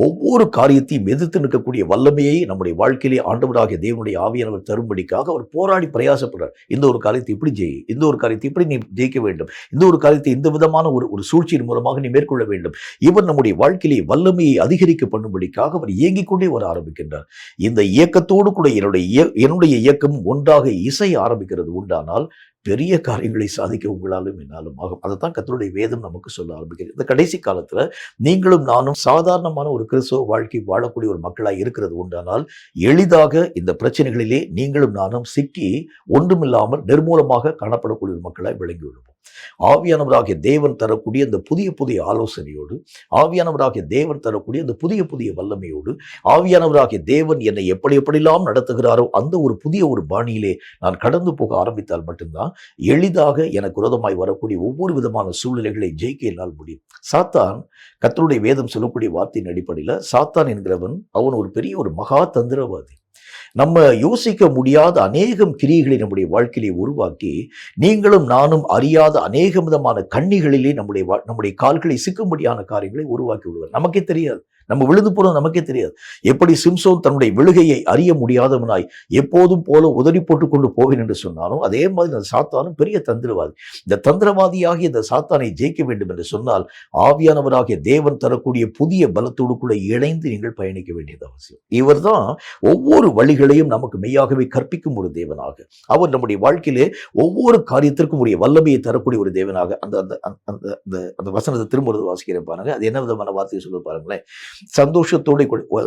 [SPEAKER 1] ஒவ்வொரு காரியத்தையும் எதிர்த்து நிற்கக்கூடிய வல்லமையை நம்முடைய வாழ்க்கையிலே ஆண்டவராகிய தேவனுடைய ஆவியானவர் தரும்படிக்காக அவர் போராடி பிரயாசப்படுறார். இந்த ஒரு காரியத்தை இப்படி ஜெயி, இந்த ஒரு காரியத்தை இப்படி நீ ஜெயிக்க வேண்டும், இந்த ஒரு காரியத்தை இந்த விதமான ஒரு சூழ்ச்சியின் மூலமாக நீ மேற்கொள்ள வேண்டும். இவர் நம்முடைய வாழ்க்கையிலே வல்லமையை அதிகரிக்க பண்ணும்படிக்காக அவர் இயங்கிக் கொண்டே வர ஆரம்பிக்கின்றார். இந்த இயக்கத்தோடு கூட என்னுடைய இயக்கம் ஒன்றாக இசை ஆரம்பிக்கிறது உண்டானால், பெரிய காரியங்களை சாதிக்க உங்களாலும் என்னாலும் ஆகும். அதைத்தான் கர்த்தருடைய வேதம் நமக்கு சொல்ல ஆரம்பிக்கிறது. இந்த கடைசி காலத்துல நீங்களும் நானும் சாதாரணமான ஒரு கிறிஸ்தவ வாழ்க்கை வாழக்கூடிய ஒரு மக்களாய் இருக்கிறது உண்டானால், எளிதாக இந்த பிரச்சனைகளிலே நீங்களும் நானும் சிக்கி ஒன்றுமில்லாமல் நிர்மூலமாக காணப்படக்கூடிய ஒரு மக்களாய் விளங்கி விடுவோம். ஆவியானவராகிய தேவன் தரக்கூடிய அந்த புதிய ஆலோசனையோடு, ஆவியானவராகிய தேவன் தரக்கூடிய அந்த புதிய வல்லமையோடு, ஆவியானவராகிய தேவன் என்னை எப்படியெல்லாம் நடத்துகிறாரோ அந்த ஒரு புதிய பாணியிலே நான் கடந்து போக ஆரம்பித்தால் மட்டும்தான் எளிதாக எனக்கு விரோதமாய் வரக்கூடிய ஒவ்வொரு விதமான சூழ்நிலைகளை ஜெயிக்க என்னால் முடியும். சாத்தான், கர்த்தருடைய வேதம் சொல்லக்கூடிய வார்த்தையின் அடிப்படையில், சாத்தான் என்கிறவன் அவன் ஒரு பெரிய மகா தந்திரவாதி. நம்ம யோசிக்க முடியாத அநேகம் கிரியைகளை நம்முடைய வாழ்க்கையிலே உருவாக்கி, நீங்களும் நானும் அறியாத அநேக விதமான கண்ணிகளிலே நம்முடைய கால்களை சிக்கும்படியான காரியங்களை உருவாக்கி விடுவார். நமக்கே தெரியாது, நம்ம விழுந்து போறது நமக்கே தெரியாது. எப்படி சிம்சோன் தன்னுடைய விழுகையை அறிய முடியாதவனாய் எப்போதும் போல உதறி போட்டுக் கொண்டு போவேன் என்று சொன்னாலும், அதே மாதிரி இந்த சாத்தானும் பெரிய தந்திரவாதி. இந்த தந்திரவாதியாகிய இந்த சாத்தானை ஜெயிக்க வேண்டும் என்று சொன்னால், ஆவியானவராகிய தேவன் தரக்கூடிய புதிய பலத்தோடு கூட இணைந்து நீங்கள் பயணிக்க வேண்டியது அவசியம். இவர் தான் ஒவ்வொரு வழிகளையும் நமக்கு மெய்யாகவே கற்பிக்கும் ஒரு தேவனாக, அவர் நம்முடைய வாழ்க்கையிலே ஒவ்வொரு காரியத்திற்கும் உரிய வல்லமையை தரக்கூடிய ஒரு தேவனாக. அந்த வசனத்தை திரும்ப வாசிக்கிறேன் பாருங்க. அது என்ன விதமான வார்த்தையை சொல்ல பாருங்களேன். சந்தோஷத்தோட,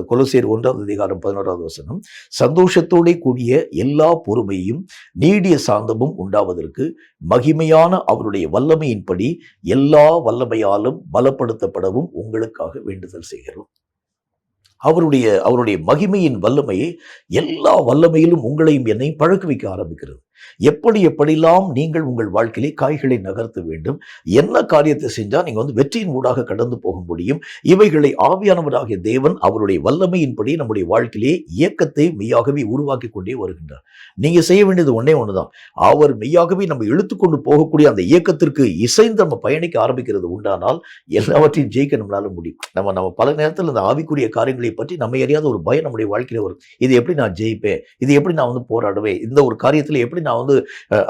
[SPEAKER 1] கொலோசியர் 1:11 வசனம், சந்தோஷத்தோட கூடிய எல்லா பொறுமையும் நீடிய சாந்தமும் உண்டாவதற்கு மகிமையான அவருடைய வல்லமையின்படி எல்லா வல்லமையாலும் பலப்படுத்தப்படவும் உங்களுக்காக வேண்டுதல் செய்கிறோம். அவருடைய மகிமையின் வல்லமையை எல்லா வல்லமையிலும் உங்களையும் என்னையும் பழக்க வைக்க ஆரம்பிக்கிறது. எப்படி எப்படிலாம் நீங்கள் உங்கள் வாழ்க்கையிலே காய்களை நகர்த்த வேண்டும், என்ன காரியத்தை செஞ்சா நீங்க வெற்றியின் ஊடாக கடந்து போக முடியும், இவைகளை ஆவியானவராகிய தேவன் அவருடைய வல்லமையின்படி நம்முடைய வாழ்க்கையிலே இயக்கத்தை மெய்யாகவே உருவாக்கி கொண்டே வருகின்றார். நீங்க செய்ய வேண்டியது ஒன்னே ஒண்ணுதான். அவர் மெய்யாகவே நம்ம இழுத்துக்கொண்டு போகக்கூடிய அந்த இயக்கத்திற்கு இசைந்து நம்ம பயணிக்க ஆரம்பிக்கிறது உண்டானால் எல்லாவற்றையும் ஜெயிக்க நம்மளால முடியும். நம்ம பல நேரத்தில் இந்த ஆவிக்குரிய காரியங்களை பற்றி நம்ம அறியாத ஒரு பயம் நம்முடைய வாழ்க்கையில வரும். இது எப்படி நான் ஜெயிப்பேன், இது எப்படி நான் போராடுவேன், இந்த ஒரு காரியத்தில் எப்படி நான்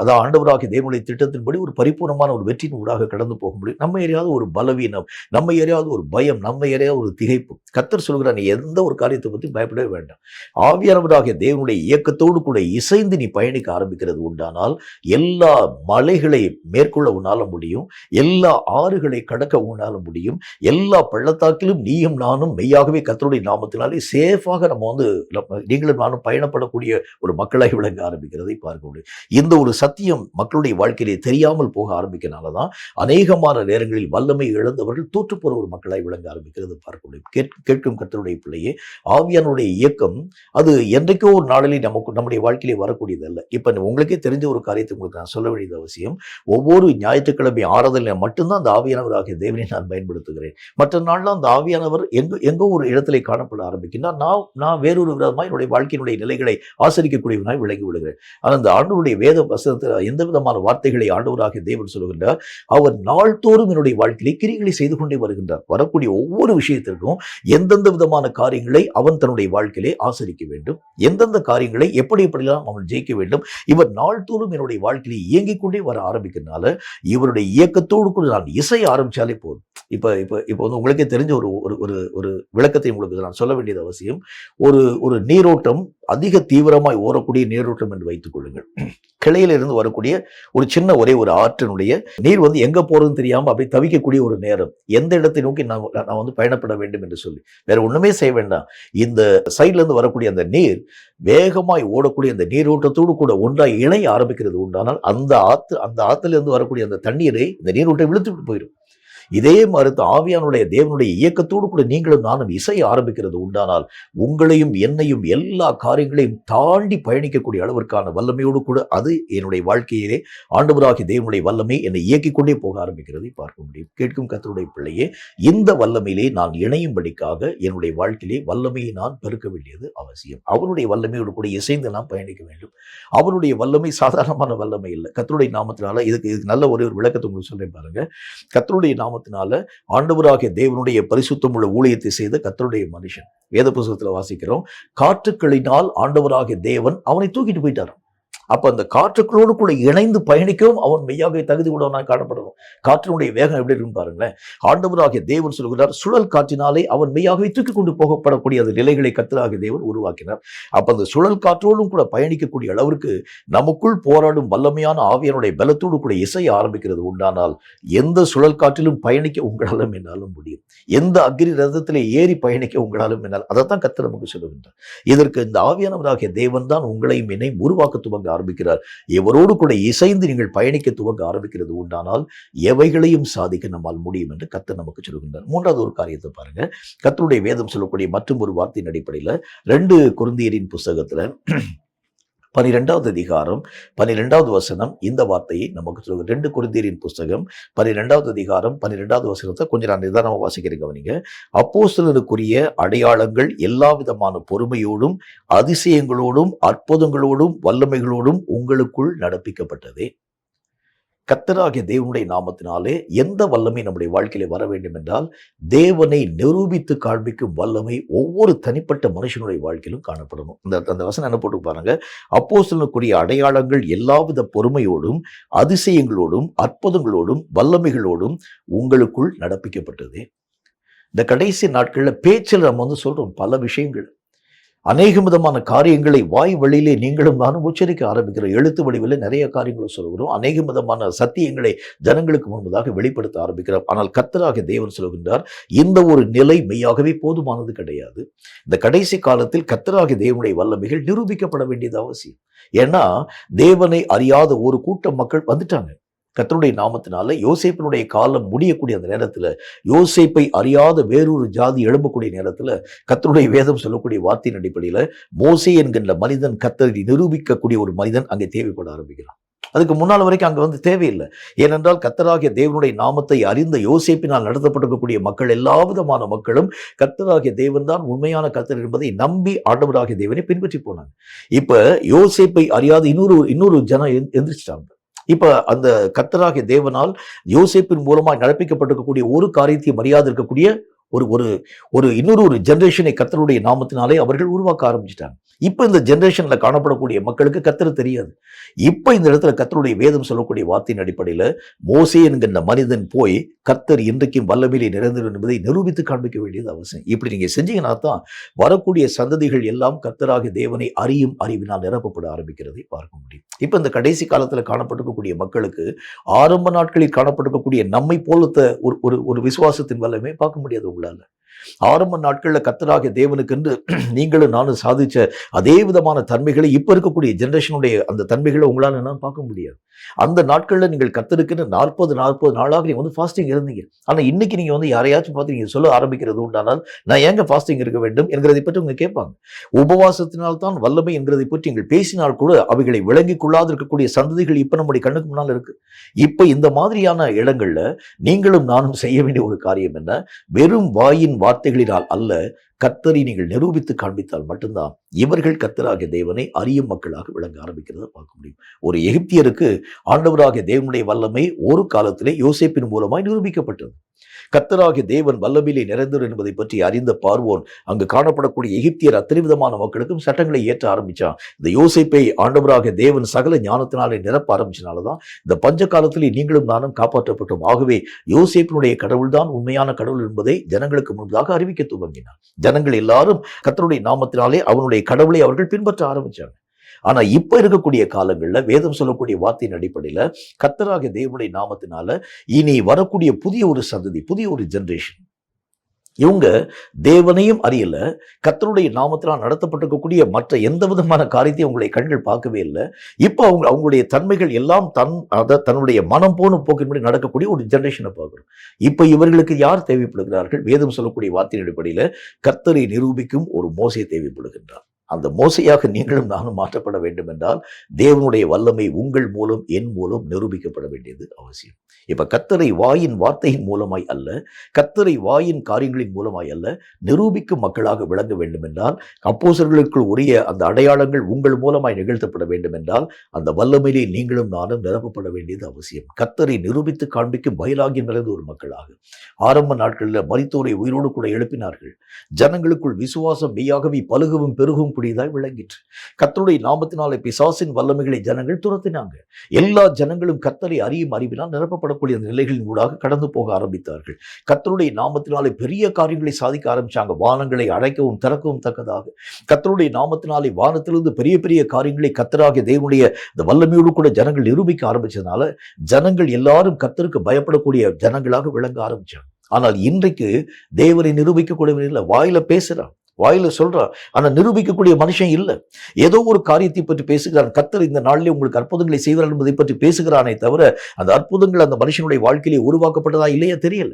[SPEAKER 1] அதான் ஆண்டவராகிய தேவனுடைய திட்டத்தின்படி ஒரு பரிபூர்ணமான ஒரு வெற்றியின் ஊடாக கடந்து போக முடியும். நம்ம எறியாத ஒரு பலவீனம், நம்ம எறியாத ஒரு பயம், நம்ம எறியாத ஒரு திகைப்பு. கர்த்தர் சொல்கிறார், நீ எந்த ஒரு காரியத்தை பற்றி பயப்படவே வேண்டாம். ஆவியானவராகிய தேவனுடைய இயக்கத்தோடு கூட இசைந்து நீ பயணிக்க ஆரம்பிக்கிறது உண்டானால் எல்லா மலைகளை மேற்கொள்ள உன்னால முடியும், எல்லா ஆறுகளை கடக்க உன்னால முடியும், எல்லா பள்ளத்தாக்கிலும் நீயும் நானும் மெய்யாகவே கர்த்தருடைய நாமத்தினாலே சேஃபாக நம்ம நீங்களும் நானும் பயணப்படக்கூடிய ஒரு மக்களாய் விளங்க ஆரம்பிக்கிறதை பார்க்க முடியும். இந்த ஒரு சத்தியம் மக்களுடைய வாழ்க்கையிலே தெரியாமல் போக ஆரம்பிக்கிறனாலதான் அநேகமான நேரங்களில் வல்லமை இழந்தவர்கள் தோற்று போற ஒரு மக்களாய் விளங்க ஆரம்பிக்கிறது பார்க்க முடியும். கேட்கும் கர்த்தருடைய பிள்ளையே, ஆவியானுடைய இயக்கம் அது என்றைக்கோ ஒரு நாளிலே நம்முடைய வாழ்க்கையிலே வரக்கூடியது அல்ல. இப்ப உங்களுக்கே தெரிஞ்ச ஒரு காரியத்தை உங்களுக்கு நான் சொல்ல வேண்டியது அவசியம். ஒவ்வொரு ஞாயிற்றுக்கிழமை ஆராதனை மட்டும்தான் அந்த ஆவியானவராகிய தேவனை நான் பயன்படுத்துகிறேன். மற்ற நாள்லாம் அந்த ஆவியானவர் எங்கோ ஒரு இடத்திலே காணப்பட ஆரம்பிக்கின்றார். நான் வேறொரு விதமாக என்னுடைய வாழ்க்கையினுடைய நிலைகளை ஆசரிக்கக்கூடியவனாய் விளங்கி விடுகிறேன். ஆனால் அந்த ஆண்டவருடைய வேத வசனத்தில் எந்த விதமான வார்த்தைகளை ஆண்டவராகிய தேவன் சொல்லுகின்றார், அவர் நாள்தோறும் என்னுடைய வாழ்க்கையிலே கிரிகளை செய்து கொண்டே வருகின்றார். வரக்கூடிய ஒவ்வொரு விஷயத்திற்கும் எந்தெந்த விதமான காரியங்களை அவன் தன்னுடைய வாழ்க்கையிலே ஆசரிக்க வேண்டும், எந்தெந்த காரியங்களை எப்படியெல்லாம் அவன் ஜெயிக்க வேண்டும், இவர் நாள்தோறும் என்னுடைய வாழ்க்கையிலே இயங்கிக் கொண்டே வர ஆரம்பிக்கிறதுனால இவருடைய இயக்கத்தோடு கூட நான் இசைய ஆரம்பிச்சாலே போதும். இப்ப உங்களுக்கே தெரிஞ்ச ஒரு விளக்கத்தை உங்களுக்கு நான் சொல்ல வேண்டியது அவசியம். ஒரு நீரோட்டம் அதிக தீவிரமாய் ஓரக்கூடிய நீரோட்டம் என்று வைத்துக் கொள்ளுங்கள். கிளையில இருந்து வரக்கூடிய ஒரு சின்ன ஒரு ஆற்றினுடைய நீர் எங்க போறதுன்னு தெரியாம அப்படி தவிக்கக்கூடிய ஒரு நேரம், எந்த இடத்தை நோக்கி நான் பயணப்பட வேண்டும் என்று சொல்லி வேற ஒண்ணுமே செய்ய வேண்டாம். இந்த சைட்ல இருந்து வரக்கூடிய அந்த நீர் வேகமாய் ஓடக்கூடிய அந்த நீரோட்டத்தோடு கூட ஒன்றாய் இணைய ஆரம்பிக்கிறது உண்டானால் அந்த ஆத்துல இருந்து வரக்கூடிய அந்த தண்ணீரை இந்த நீரோட்டம் இழுத்துட்டு போயிடும். இதே மாதிரி ஆவியானுடைய தேவனுடைய இயக்கத்தோடு கூட நீங்களும் நானும் இசைய ஆரம்பிக்கிறது உண்டானால் உங்களையும் என்னையும் எல்லா காரியங்களையும் தாண்டி பயணிக்கக்கூடிய அளவிற்கான வல்லமையோடு கூட அது என்னுடைய வாழ்க்கையிலே ஆண்டவராகிய தேவனுடைய வல்லமை என்னை இயக்கிக் கொண்டே போக ஆரம்பிக்கிறதை பார்க்க முடியும். கேட்கும் கர்த்தருடைய பிள்ளையே, இந்த வல்லமையிலே நான் இணையும்படிக்காக என்னுடைய வாழ்க்கையிலே வல்லமையை நான் பெருக்க வேண்டியது அவசியம். அவருடைய வல்லமையோடு கூட இசைந்து நாம் பயணிக்க வேண்டும். அவருடைய வல்லமை சாதாரணமான வல்லமை இல்லை. கர்த்தருடைய நாமத்தினால இதுக்கு நல்ல ஒரு விளக்கத்தை உங்களுக்கு சொல்றேன் பாருங்க. கர்த்தருடைய நாமத்தினால ஆண்டவராகிய தேவனுடைய பரிசுத்தமுள்ள ஊழியத்தை செய்த கர்த்தருடைய மனுஷன், வேத புத்தகத்துல வாசிக்கிறோம், காற்றுக்களினால் ஆண்டவராகிய தேவன் அவனை தூக்கிட்டு போயிட்டார். அப்ப அந்த காற்றுக்களோடு கூட இணைந்து பயணிக்கவும் அவன் மெய்யாக தகுதி உடையவனாய் காணப்படணும். காற்றினுடைய வேகம் எப்படி இருக்குன்னு பாருங்களேன். ஆண்டவராகிய தேவன் சொல்கிறார், சுழல் காற்றினாலே அவன் மெய்யாகவே தூக்கி கொண்டு போகப்படக்கூடிய அந்த நிலைகளை கர்த்தராகிய தேவன் உருவாக்கினார். அப்ப அந்த சுழல் காற்றோடும் கூட பயணிக்கக்கூடிய அளவிற்கு நமக்குள் போராடும் வல்லமையான ஆவியானுடைய பலத்தோடு கூட இசைய ஆரம்பிக்கிறது உண்டானால் எந்த சுழல் காற்றிலும் பயணிக்க உங்களாலும் என்னாலும் முடியும். எந்த அக்னி ரதத்திலே ஏறி பயணிக்க உங்களாலும் என்னால். அதைத்தான் கர்த்தர் நமக்கு சொல்லுகின்றார். இதற்கு இந்த ஆவியானவராகிய தேவன் தான் உங்களையும் என்னையும் உருவாக்க துவங்க ஆரம்பிக்கிறார். இவரோடு கூட இசைந்து நீங்கள் பயணிக்க துவங்க ஆரம்பிக்கிறது உண்டானால் எவைகளையும் சாதிக்க நம்மால் முடியும் என்று கர்த்தர் நமக்கு சொல்லுகின்றார். மூன்றாவது ஒரு காரியத்தை பாருங்க. கர்த்தருடைய வேதம் சொல்லக்கூடிய மற்றும் ஒரு வார்த்தையின் அடிப்படையில் 2 கொரிந்தியரின் புஸ்தகத்துல 12வது அதிகாரம் 12வது வசனம் இந்த வார்த்தையை நமக்கு சொல்லுங்க. 2 கொரிந்தியரின் புஸ்தகம் 12வது அதிகாரம் 12வது வசனத்தை கொஞ்சம் நான் நிதானமாக வாசிக்கிறேன் கவனிங்க. அப்போஸ்தலருக்குரிய அடையாளங்கள் எல்லா விதமான பொறுமையோடும் அதிசயங்களோடும் அற்புதங்களோடும் வல்லமைகளோடும் உங்களுக்குள் நடப்பிக்கப்பட்டதே. கர்த்தராகிய தேவனுடைய நாமத்தினாலே எந்த வல்லமை நம்முடைய வாழ்க்கையில வர வேண்டும் என்றால் தேவனை நிரூபித்து காண்பிக்கும் வல்லமை ஒவ்வொரு தனிப்பட்ட மனுஷனுடைய வாழ்க்கையிலும் காணப்படணும். அந்த வசனம் என்ன போட்டு பாருங்க. அப்போஸ்தலனுக்குரிய அடையாளங்கள் எல்லாவித பொறுமையோடும் அதிசயங்களோடும் அற்புதங்களோடும் வல்லமைகளோடும் உங்களுக்குள் நடப்பிக்கப்பட்டது. இந்த கடைசி நாட்கள்ல பேச்சில் நம்ம சொல்றோம் பல விஷயங்கள், அநேக விதமான காரியங்களை வாய் வழியிலே நீங்களும் நானும் உச்சரிக்க ஆரம்பிக்கிறோம். எழுத்து வடிவில் நிறைய காரியங்களை சொல்கிறோம். அநேக விதமான சத்தியங்களை ஜனங்களுக்கு முன்பதாக வெளிப்படுத்த ஆரம்பிக்கிறோம். ஆனால் கர்த்தராகிய தேவன் சொல்கின்றார், இந்த ஒரு நிலை மெய்யாகவே போதுமானது கிடையாது. இந்த கடைசி காலத்தில் கர்த்தராகிய தேவனுடைய வல்லமைகள் நிரூபிக்கப்பட வேண்டியது அவசியம். ஏன்னா தேவனை அறியாத ஒரு கூட்டம் மக்கள் வந்துட்டாங்க. கர்த்தருடைய நாமத்தினால யோசேப்பினுடைய காலம் முடியக்கூடிய அந்த நேரத்துல, யோசேப்பை அறியாத வேறொரு ஜாதி எழும்பக்கூடிய நேரத்துல, கர்த்தருடைய வேதம் சொல்லக்கூடிய வார்த்தையின் அடிப்படையில மோசே என்கின்ற மனிதன் கர்த்தரை நிரூபிக்கக்கூடிய ஒரு மனிதன் அங்கே தேவைப்பட ஆரம்பிக்கிறான். அதுக்கு முன்னால் வரைக்கும் அங்க தேவையில்லை. ஏனென்றால் கர்த்தராகிய தேவனுடைய நாமத்தை அறிந்த யோசேப்பினால் நடத்தப்பட்டிருக்கக்கூடிய மக்கள், எல்லா விதமான மக்களும் கர்த்தராகிய தேவன் தான் உண்மையான கர்த்தர் என்பதை நம்பி ஆண்டவராகிய தேவனை பின்பற்றி போனாங்க. இப்ப யோசேப்பை அறியாத இன்னொரு ஜனம் எந்திரிச்சிட்டாங்க. இப்ப அந்த கர்த்தராகிய தேவனால் யோசேப்பின் மூலமாக நடப்பிக்கப்பட்டிருக்கக்கூடிய ஒரு காரியத்தையும் அறியாது இருக்கக்கூடிய ஒரு ஒரு ஒரு இன்னொரு ஜெனரேஷனை கர்த்தருடைய நாமத்தினாலே அவர்கள் உருவாக்க ஆரம்பிச்சிட்டாங்க. இப்ப இந்த ஜெனரேஷன்ல காணப்படக்கூடிய மக்களுக்கு கர்த்தர் தெரியாது. இப்ப இந்த இடத்துல கர்த்தருடைய வேதம் சொல்லக்கூடிய வார்த்தையின் அடிப்படையில மோசே என்கின்ற மனிதன் போய் கர்த்தர் இன்றைக்கும் வல்லமையிலே நிறைந்திருக்கும் என்பதை நிரூபித்து காண்பிக்க வேண்டியது அவசியம். இப்படி நீங்க செஞ்சீங்கன்னா தான் வரக்கூடிய சந்ததிகள் எல்லாம் கர்த்தராகிய தேவனை அறியும் அறிவினால் நிரப்பப்பட ஆரம்பிக்கிறதை பார்க்க முடியும். இப்ப இந்த கடைசி காலத்துல காணப்பட்டிருக்கக்கூடிய மக்களுக்கு ஆரம்ப நாட்களில் காணப்பட்டிருக்கக்கூடிய நம்மை போலத்த ஒரு விசுவாசத்தின் வல்லமை பார்க்க முடியாது உங்களால. ஆரம்ப நாட்கள்ல கர்த்தராகிய தேவனுக்கென்று நீங்களும் நானும் சாதிச்ச அதே விதமான தன்மைகளை இப்ப இருக்கக்கூடிய ஜெனரேஷனுடைய அந்த தன்மைகளை உங்களால நான் பார்க்க முடியாது. அந்த நாட்கள்ல நீங்கள் கர்த்தருக்குன்னு 40 நாளாக நீங்க ஃபாஸ்டிங் இருந்தீங்க. ஆனா இன்னைக்கு நீங்க யாரையாச்சும் பார்த்து நீங்க சொல்ல ஆரம்பிக்கிறது உண்டானால், நான் ஏங்க ஃபாஸ்டிங் இருக்க வேண்டும் என்கிறதை பற்றி உங்க கேட்பாங்க. உபவாசத்தினால் தான் வல்லமை என்கிறதை பற்றி நீங்கள் பேசினால் கூட அவைகளை விளங்கிக் கொள்ளாது இருக்கக்கூடிய சந்ததிகள் இப்ப நம்முடைய கண்ணுக்கு முன்னால் இருக்கு. இப்ப இந்த மாதிரியான இடங்கள்ல நீங்களும் நானும் செய்ய வேண்டிய ஒரு காரியம் என்ன? வெறும் வாயின் வார்த்தைகளினால் அல்ல, கர்த்தரை நீங்கள் நிரூபித்து காண்பித்தால் மட்டும்தான் இவர்கள் கர்த்தராகிய தேவனை அறியும் மக்களாக விளங்க ஆரம்பிக்கிறத பார்க்க முடியும். ஒரு எகிப்தியருக்கு ஆண்டவராகிய தேவனுடைய வல்லமை ஒரு காலத்திலே யோசேப்பின் மூலமாய் நிரூபிக்கப்பட்டது. கர்த்தராகிய தேவன் வல்லமையிலே நிறைந்தவர் என்பதை பற்றி அறிந்த பார்வோன் அங்கு காணப்படக்கூடிய எகிப்தியர் அத்தனை விதமான மக்களுக்கும் சட்டங்களை ஏற்ற ஆரம்பிச்சான். இந்த யோசேப்பை ஆண்டவராகிய தேவன் சகல ஞானத்தினாலே நிரப்ப ஆரம்பிச்சனாலதான் இந்த பஞ்ச காலத்திலே நீங்களும் நானும் காப்பாற்றப்பட்டோம். ஆகவே யோசேப்பினுடைய கடவுள் தான் உண்மையான கடவுள் என்பதை ஜனங்களுக்கு முன்பதாக அறிவிக்க துவங்கினார். ஜனங்கள் எல்லாரும் கர்த்தருடைய நாமத்தினாலே அவனுடைய கடவுளை அவர்கள் பின்பற்ற ஆரம்பிச்சாங்க. ஆனா இப்ப இருக்கக்கூடிய காலங்கள்ல வேதம் சொல்லக்கூடிய வார்த்தையின் அடிப்படையில கர்த்தராகிய தேவனுடைய நாமத்தினால இனி வரக்கூடிய புதிய ஒரு சந்ததி, புதிய ஒரு ஜெனரேஷன், இவங்க தேவனையும் அறியல, கர்த்தருடைய நாமத்தினால் நடத்தப்பட்டிருக்கக்கூடிய மற்ற எந்த விதமான காரியத்தையும் உங்களுடைய கண்கள் பார்க்கவே இல்லை. இப்போ அவங்களுடைய தன்மைகள் எல்லாம் தன்னுடைய மனம் போன போக்கின்படி நடக்கக்கூடிய ஒரு ஜெனரேஷனை பார்க்கிறோம். இப்ப இவர்களுக்கு யார் தேவைப்படுகிறார்கள்? வேதம் சொல்லக்கூடிய வார்த்தையின் அடிப்படையில கர்த்தரை நிரூபிக்கும் ஒரு மோசே தேவைப்படுகின்றார். அந்த மோசையாக நீங்களும் நானும் மாற்றப்பட வேண்டும் என்றால் தேவனுடைய வல்லமை உங்கள் மூலம் என் மூலம் நிரூபிக்கப்பட வேண்டியது அவசியம். இப்ப கர்த்தரை வாயின் வார்த்தையின் மூலமாய் அல்ல, கர்த்தரை வாயின் காரியங்களின் மூலமாய் அல்ல, நிரூபிக்கும் மக்களாக விளங்க வேண்டும் என்றால், அப்போஸ்தலர்களுக்குள் உரிய அந்த அடையாளங்கள் உங்கள் மூலமாய் நிகழ்த்தப்பட வேண்டும் என்றால் அந்த வல்லமையிலே நீங்களும் நானும் நிரப்பப்பட வேண்டியது அவசியம். கர்த்தரை நிரூபித்து காண்பிக்கும் பயிலாகி நிறைந்த ஒரு மக்களாக ஆரம்ப நாட்களில் மரித்தோரை உயிரோடு கூட எழுப்பினார்கள். ஜனங்களுக்குள் விசுவாசம் மெய்யாகவே பலுகவும் பெருகும் கூடியதாய் விளங்கிற்று. கர்த்தருடைய நாமத்தினாலே பிசாசின் வல்லமைகளை ஜனங்கள் துரத்தினாங்க. எல்லா ஜனங்களும் கர்த்தரை அறியும் அறிவினால் நிரப்பப்படக்கூடிய நிலைகளின் ஊடாக கடந்து போக ஆரம்பித்தார்கள். கர்த்தருடைய நாமத்தினாலே பெரிய காரியங்களை சாதிக்க ஆரம்பிச்சாங்க. வானங்களை அழைக்கவும் திறக்கவும் தக்கதாக கர்த்தருடைய நாமத்தினாலே வானத்திலிருந்து பெரிய பெரிய காரியங்களை கர்த்தராகிய தேவனுடைய இந்த வல்லமையோடு கூட ஜனங்கள் நிரூபிக்க ஆரம்பிச்சதுனால ஜனங்கள் எல்லாரும் கர்த்தருக்கு பயப்படக்கூடிய ஜனங்களாக விளங்க ஆரம்பிச்சாங்க. ஆனால் இன்றைக்கு தேவனை நிரூபிக்கக்கூடிய இல்லை, வாயில பேசுறான், வாயில சொல்றான், ஆனா நிரூபிக்கக்கூடிய மனுஷன் இல்லை. ஏதோ ஒரு காரியத்தை பற்றி பேசுகிறான். கர்த்தர் இந்த நாளிலே உங்களுக்கு அற்புதங்களை செய்வார் என்பதை பற்றி பேசுகிறானே தவிர அந்த அற்புதங்கள் அந்த மனுஷனுடைய வாழ்க்கையிலே உருவாக்கப்பட்டதா இல்லையா தெரியல.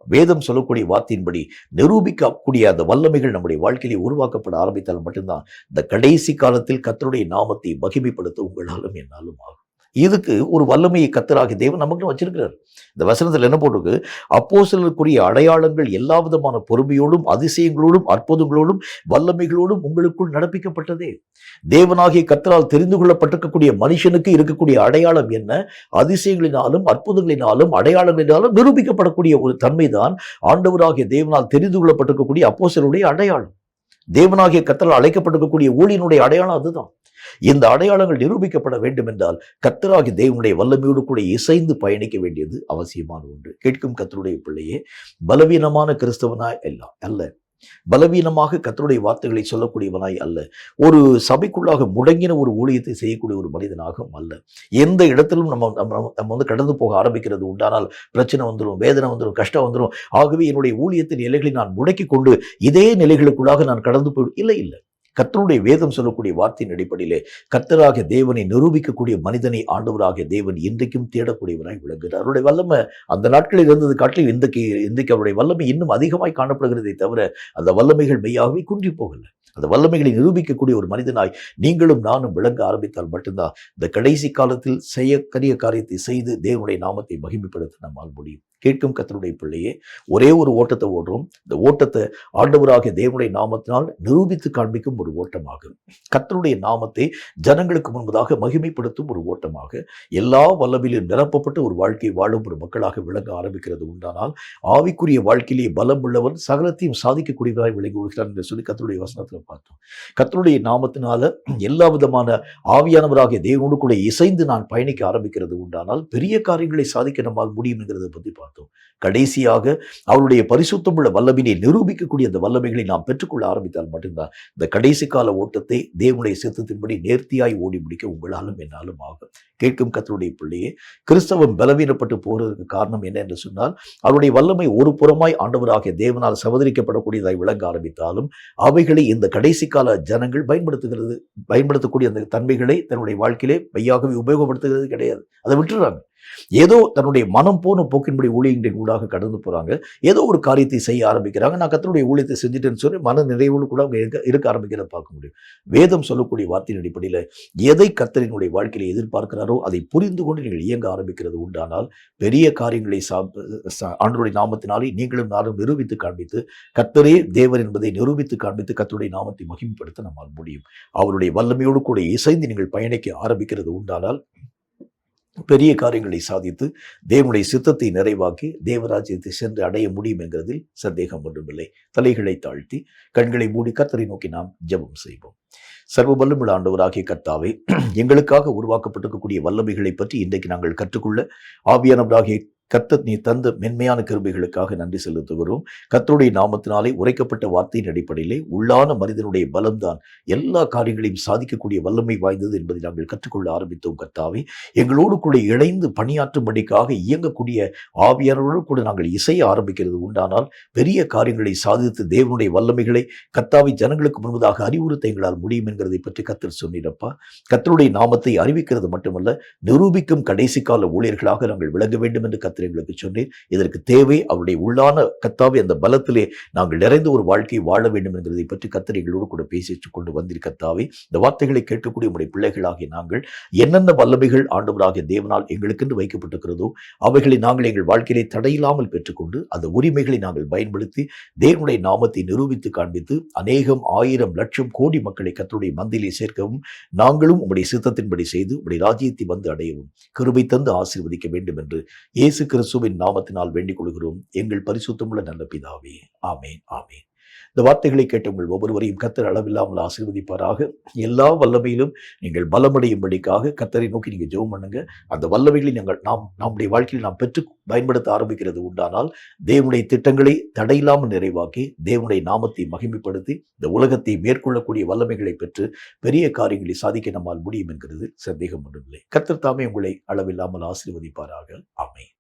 [SPEAKER 1] வேதம் சொல்லக்கூடிய வார்த்தையின்படி நிரூபிக்கக்கூடிய அந்த வல்லமைகள் நம்முடைய வாழ்க்கையிலே உருவாக்கப்பட ஆரம்பித்தால் மட்டும்தான் இந்த கடைசி காலத்தில் கர்த்தருடைய நாமத்தை மகிமைப்படுத்த உங்களாலும் என்னாலும் ஆகும். இதுக்கு ஒரு வல்லமையை கர்த்தராகிய தேவன் நமக்கு வச்சிருக்கிறார். இந்த வசனத்தில் என்ன போட்டிருக்கு? அப்போஸ்தலருக்குரிய அடையாளங்கள் எல்லா விதமான பொறுமையோடும் அதிசயங்களோடும் அற்புதங்களோடும் வல்லமைகளோடும் உங்களுக்குள் நடப்பிக்கப்பட்டதே. தேவனாகிய கர்த்தரால் தெரிந்து கொள்ளப்பட்டிருக்கக்கூடிய மனுஷனுக்கு இருக்கக்கூடிய அடையாளம் என்ன? அதிசயங்களினாலும் அற்புதங்களினாலும் அடையாளங்களினாலும் நிரூபிக்கப்படக்கூடிய ஒரு தன்மைதான் ஆண்டவராகிய தேவனால் தெரிந்து கொள்ளப்பட்டிருக்கக்கூடிய அப்போஸ்தலருடைய அடையாளம். தேவனாகிய கர்த்தரால் அழைக்கப்பட்டிருக்கக்கூடிய ஊழியனுடைய அடையாளம் அதுதான். இந்த அடையாளங்கள் நிரூபிக்கப்பட வேண்டும் என்றால் கர்த்தராகிய தேவனுடைய வல்லமையோடு கூட இசைந்து பயணிக்க வேண்டியது அவசியமான ஒன்று. கேட்கும் கர்த்தருடைய பிள்ளையே, பலவீனமான கிறிஸ்தவனாய் அல்ல, பலவீனமாக கர்த்தருடைய வார்த்தைகளை சொல்லக்கூடியவனாய் அல்ல, ஒரு சபைக்குள்ளாக முடங்கின ஒரு ஊழியத்தை செய்யக்கூடிய ஒரு மனிதனாக அல்ல. எந்த இடத்திலும் நம்ம கடந்து போக ஆரம்பிக்கிறது உண்டானால் பிரச்சனை வந்துடும், வேதனை வந்துடும், கஷ்டம் வந்துடும். ஆகவே என்னுடைய ஊழியத்தின் நிலைகளை நான் முடக்கி கொண்டு இதே நிலைகளுக்குள்ளாக நான் கடந்து போய் இல்லை. கர்த்தருடைய வேதம் சொல்லக்கூடிய வார்த்தையின் அடிப்படையிலே கர்த்தராகிய தேவனை நிரூபிக்கக்கூடிய மனிதனை ஆண்டவராகிய தேவன் இன்றைக்கும் தேடக்கூடியவராய் விளங்குகிறார். அவருடைய வல்லமை அந்த நாட்களில் இருந்தது காட்டிலும் இன்றைக்கு அவருடைய வல்லமை இன்னும் அதிகமாய் காணப்படுகிறதை தவிர அந்த வல்லமைகள் மெய்யாகவே குன்றி போகல. அந்த வல்லமைகளை நிரூபிக்கக்கூடிய ஒரு மனிதனாய் நீங்களும் நானும் விளங்க ஆரம்பித்தால் மட்டும்தான் இந்த கடைசி காலத்தில் செய்யக்கூடிய காரியத்தை செய்து தேவனுடைய நாமத்தை மகிமைப்படுத்த நம்மால் முடியும். கேட்கும் கர்த்தருடைய பிள்ளையே, ஒரே ஒரு ஓட்டத்தை ஓடுறோம். இந்த ஓட்டத்தை ஆண்டவராகிய தேவனுடைய நாமத்தினால் நிரூபித்து காண்பிக்கும் ஒரு ஓட்டமாகும். கர்த்தருடைய நாமத்தை ஜனங்களுக்கு முன்பதாக மகிமைப்படுத்தும் ஒரு ஓட்டமாக, எல்லா வல்லமையிலும் நிரப்பப்பட்ட ஒரு வாழ்க்கை வாழும் ஒரு மக்களாக விளங்க ஆரம்பிக்கிறது உண்டானால், ஆவிக்குரிய வாழ்க்கையிலே பலம் உள்ளவன் சகலத்தையும் சாதிக்கக்கூடியவராய் விளங்கி விடுகிறான் என்று சொல்லி கர்த்தருடைய வசனத்தில் பார்த்தோம். கர்த்தருடைய நாமத்தினால எல்லா விதமான ஆவியானவராகிய தேவனோடு கூட இசைந்து நான் பயணிக்க ஆரம்பிக்கிறது உண்டானால் பெரிய காரியங்களை சாதிக்க நம்மால் முடியும் என்கிறதை பற்றி பார்த்தோம். கடைசியாக அவருடைய பரிசுத்தமுள்ள வல்லமையை நிரூபிக்கக்கூடிய அந்த வல்லமைகளை நாம் பெற்றுக்கொள்ள ஆரம்பித்தால் மட்டும்தான் இந்த கடைசி கால ஓட்டத்தை தேவனுடைய சித்தத்தின்படி நேர்த்தியாய் ஓடி முடிக்க உங்களாலும் என்னாலும் ஆகும். கேட்கும் கர்த்தருடைய பிள்ளையே, கிறிஸ்தவம் பலவீனப்பட்டு போறதுக்கு காரணம் என்ன என்று சொன்னால், அவருடைய வல்லமை ஒரு புறமாய் ஆண்டவராகிய தேவனால் சவதரிக்கப்படக்கூடியதாய் விளங்க ஆரம்பித்தாலும் அவைகளை இந்த கடைசி கால ஜனங்கள் பயன்படுத்தக்கூடிய அந்த தன்மைகளை தன்னுடைய வாழ்க்கையிலே மெய்யாகவே உபயோகப்படுத்துகிறது கிடையாது. அதை விட்டுறாங்க. ஏதோ தன்னுடைய மனம் போன போக்கின்படி ஊழியங்களின் ஊடாக கடந்து போறாங்க. ஏதோ ஒரு காரியத்தை செய்ய ஆரம்பிக்கிறாங்க. நான் கர்த்தருடைய ஊழியத்தை செஞ்சுட்டேன்னு சொல்லி மன நிறைவோடு கூட அவங்க இருக்க ஆரம்பிக்கிறத பார்க்க முடியும். வேதம் சொல்லக்கூடிய வார்த்தையின் அடிப்படையில் எதை கர்த்தரினுடைய வாழ்க்கையில எதிர்பார்க்கிறாரோ அதை புரிந்து கொண்டு நீங்கள் இயங்க ஆரம்பிக்கிறது உண்டானால் பெரிய காரியங்களை ஆண்டவருடைய நாமத்தினாலே நீங்களும் நானும் நிரூபித்து காண்பித்து கர்த்தரே தேவன் என்பதை நிரூபித்து காண்பித்து கர்த்தருடைய நாமத்தை மகிமைப்படுத்த நம்மால் முடியும். அவருடைய வல்லமையோடு கூட இசைந்து நீங்கள் பயணிக்க ஆரம்பிக்கிறது உண்டானால் பெரிய காரியங்களை சாதித்து தேவனுடைய சித்தத்தை நிறைவாக்கி தேவராஜ்யத்தை சென்று அடைய முடியும் என்கிறதில் சந்தேகம் ஒன்றுமில்லை. தலைகளை தாழ்த்தி கண்களை மூடி கர்த்தரை நோக்கி நாம் ஜெபம் செய்வோம். சர்வ வல்லமையுள்ள ஆண்டவராகிய கர்த்தாவே, எங்களுக்காக உருவாக்கப்பட்டிருக்கக்கூடிய வல்லமைகளை பற்றி இன்றைக்கு நாங்கள் கற்றுக்கொள்ள ஆவியானவராகிய கர்த்தர் நீ தந்த மென்மையான கிருபைகளுக்காக நன்றி செலுத்துகிறோம். கர்த்தருடைய நாமத்தினாலே உரைக்கப்பட்ட வார்த்தையின் அடிப்படையிலே உள்ளான மனிதனுடைய பலம்தான் எல்லா காரியங்களையும் சாதிக்கக்கூடிய வல்லமை வாய்ந்தது என்பதை நாங்கள் கற்றுக்கொள்ள ஆரம்பித்தோம். கர்த்தாவே, எங்களோடு கூட இணைந்து பணியாற்றும்படிக்காக இயங்கக்கூடிய ஆவியானவரோடு கூட நாங்கள் இசைய ஆரம்பிக்கிறது உண்டானால் பெரிய காரியங்களை சாதித்து தேவனுடைய வல்லமைகளை கர்த்தாவை ஜனங்களுக்கு முன்பதாக அறிவுறுத்த எங்களால் முடியும் என்கிறதை பற்றி கர்த்தர் சொன்னீரப்பா. கர்த்தருடைய நாமத்தை அறிவிக்கிறது மட்டுமல்ல, நிரூபிக்கும் கடைசி கால ஊழியர்களாக நாங்கள் விளங்க வேண்டும் என்று எங்களுக்கு சொன்னேன். இதற்கு தேவை அவருடைய உள்ளான கர்த்தாவே அந்த பலத்திலே நாங்கள் நிறைந்த ஒரு வாழ்க்கையை வாழ வேண்டும் என்கிறதை பற்றி கர்த்தர் எங்களோடு கூட பேசிட்டு கொண்டு வந்திருக்க கர்த்தாவே, இந்த வார்த்தைகளை கேட்கக்கூடிய உடைய பிள்ளைகளாகிய நாங்கள் என்னென்ன வல்லமைகள் ஆண்டவராகிய தேவனால் எங்களுக்கென்று வைக்கப்பட்டிருக்கிறதோ அவைகளை நாங்கள் எங்கள் வாழ்க்கையிலே தடையில்லாமல் பெற்றுக்கொண்டு அந்த உரிமைகளை நாங்கள் பயன்படுத்தி தேவனுடைய நாமத்தை நிரூபித்து காண்பித்து அநேகம் ஆயிரம் லட்சம் கோடி மக்களை கர்த்தருடைய மந்திலே சேர்க்கவும் நாங்களும் உம்முடைய சித்தத்தின்படி செய்து உம்முடைய ராஜ்யத்தை வந்து அடையவும் கிருபை தந்து ஆசீர்வதிக்க வேண்டும் என்று இயேசு கிறிஸ்துவின் நாமத்தினால் வேண்டிக் கொள்கிறோம் எங்கள் பரிசுத்தமுள்ள நல்ல பிதாவே. ஆமேன், ஆமேன். இந்த வார்த்தைகளை கேட்ட உங்கள் ஒவ்வொருவரையும் கர்த்தர் அளவில்லாமல் ஆசீர்வதிப்பாராக. எல்லா வல்லமையிலும் நீங்கள் பலமடையும்படிக்காக கர்த்தரை நோக்கி நீங்கள் ஜெபம் பண்ணுங்க. அந்த வல்லமைகளை நம்முடைய வாழ்க்கையில் நாம் பெற்று பயன்படுத்த ஆரம்பிக்கிறது உண்டானால் தேவனுடைய திட்டங்களை தடையில்லாமல் நிறைவாக்கி தேவனுடைய நாமத்தை மகிமைப்படுத்தி இந்த உலகத்தை மேற்கொள்ளக்கூடிய வல்லமைகளை பெற்று பெரிய காரியங்களை சாதிக்க நம்மால் முடியும் என்கிறது சந்தேகம் ஒன்றுமில்லை. கர்த்தர் தாமே உங்களை அளவில்லாமல் ஆசீர்வதிப்பாராக. ஆமென்.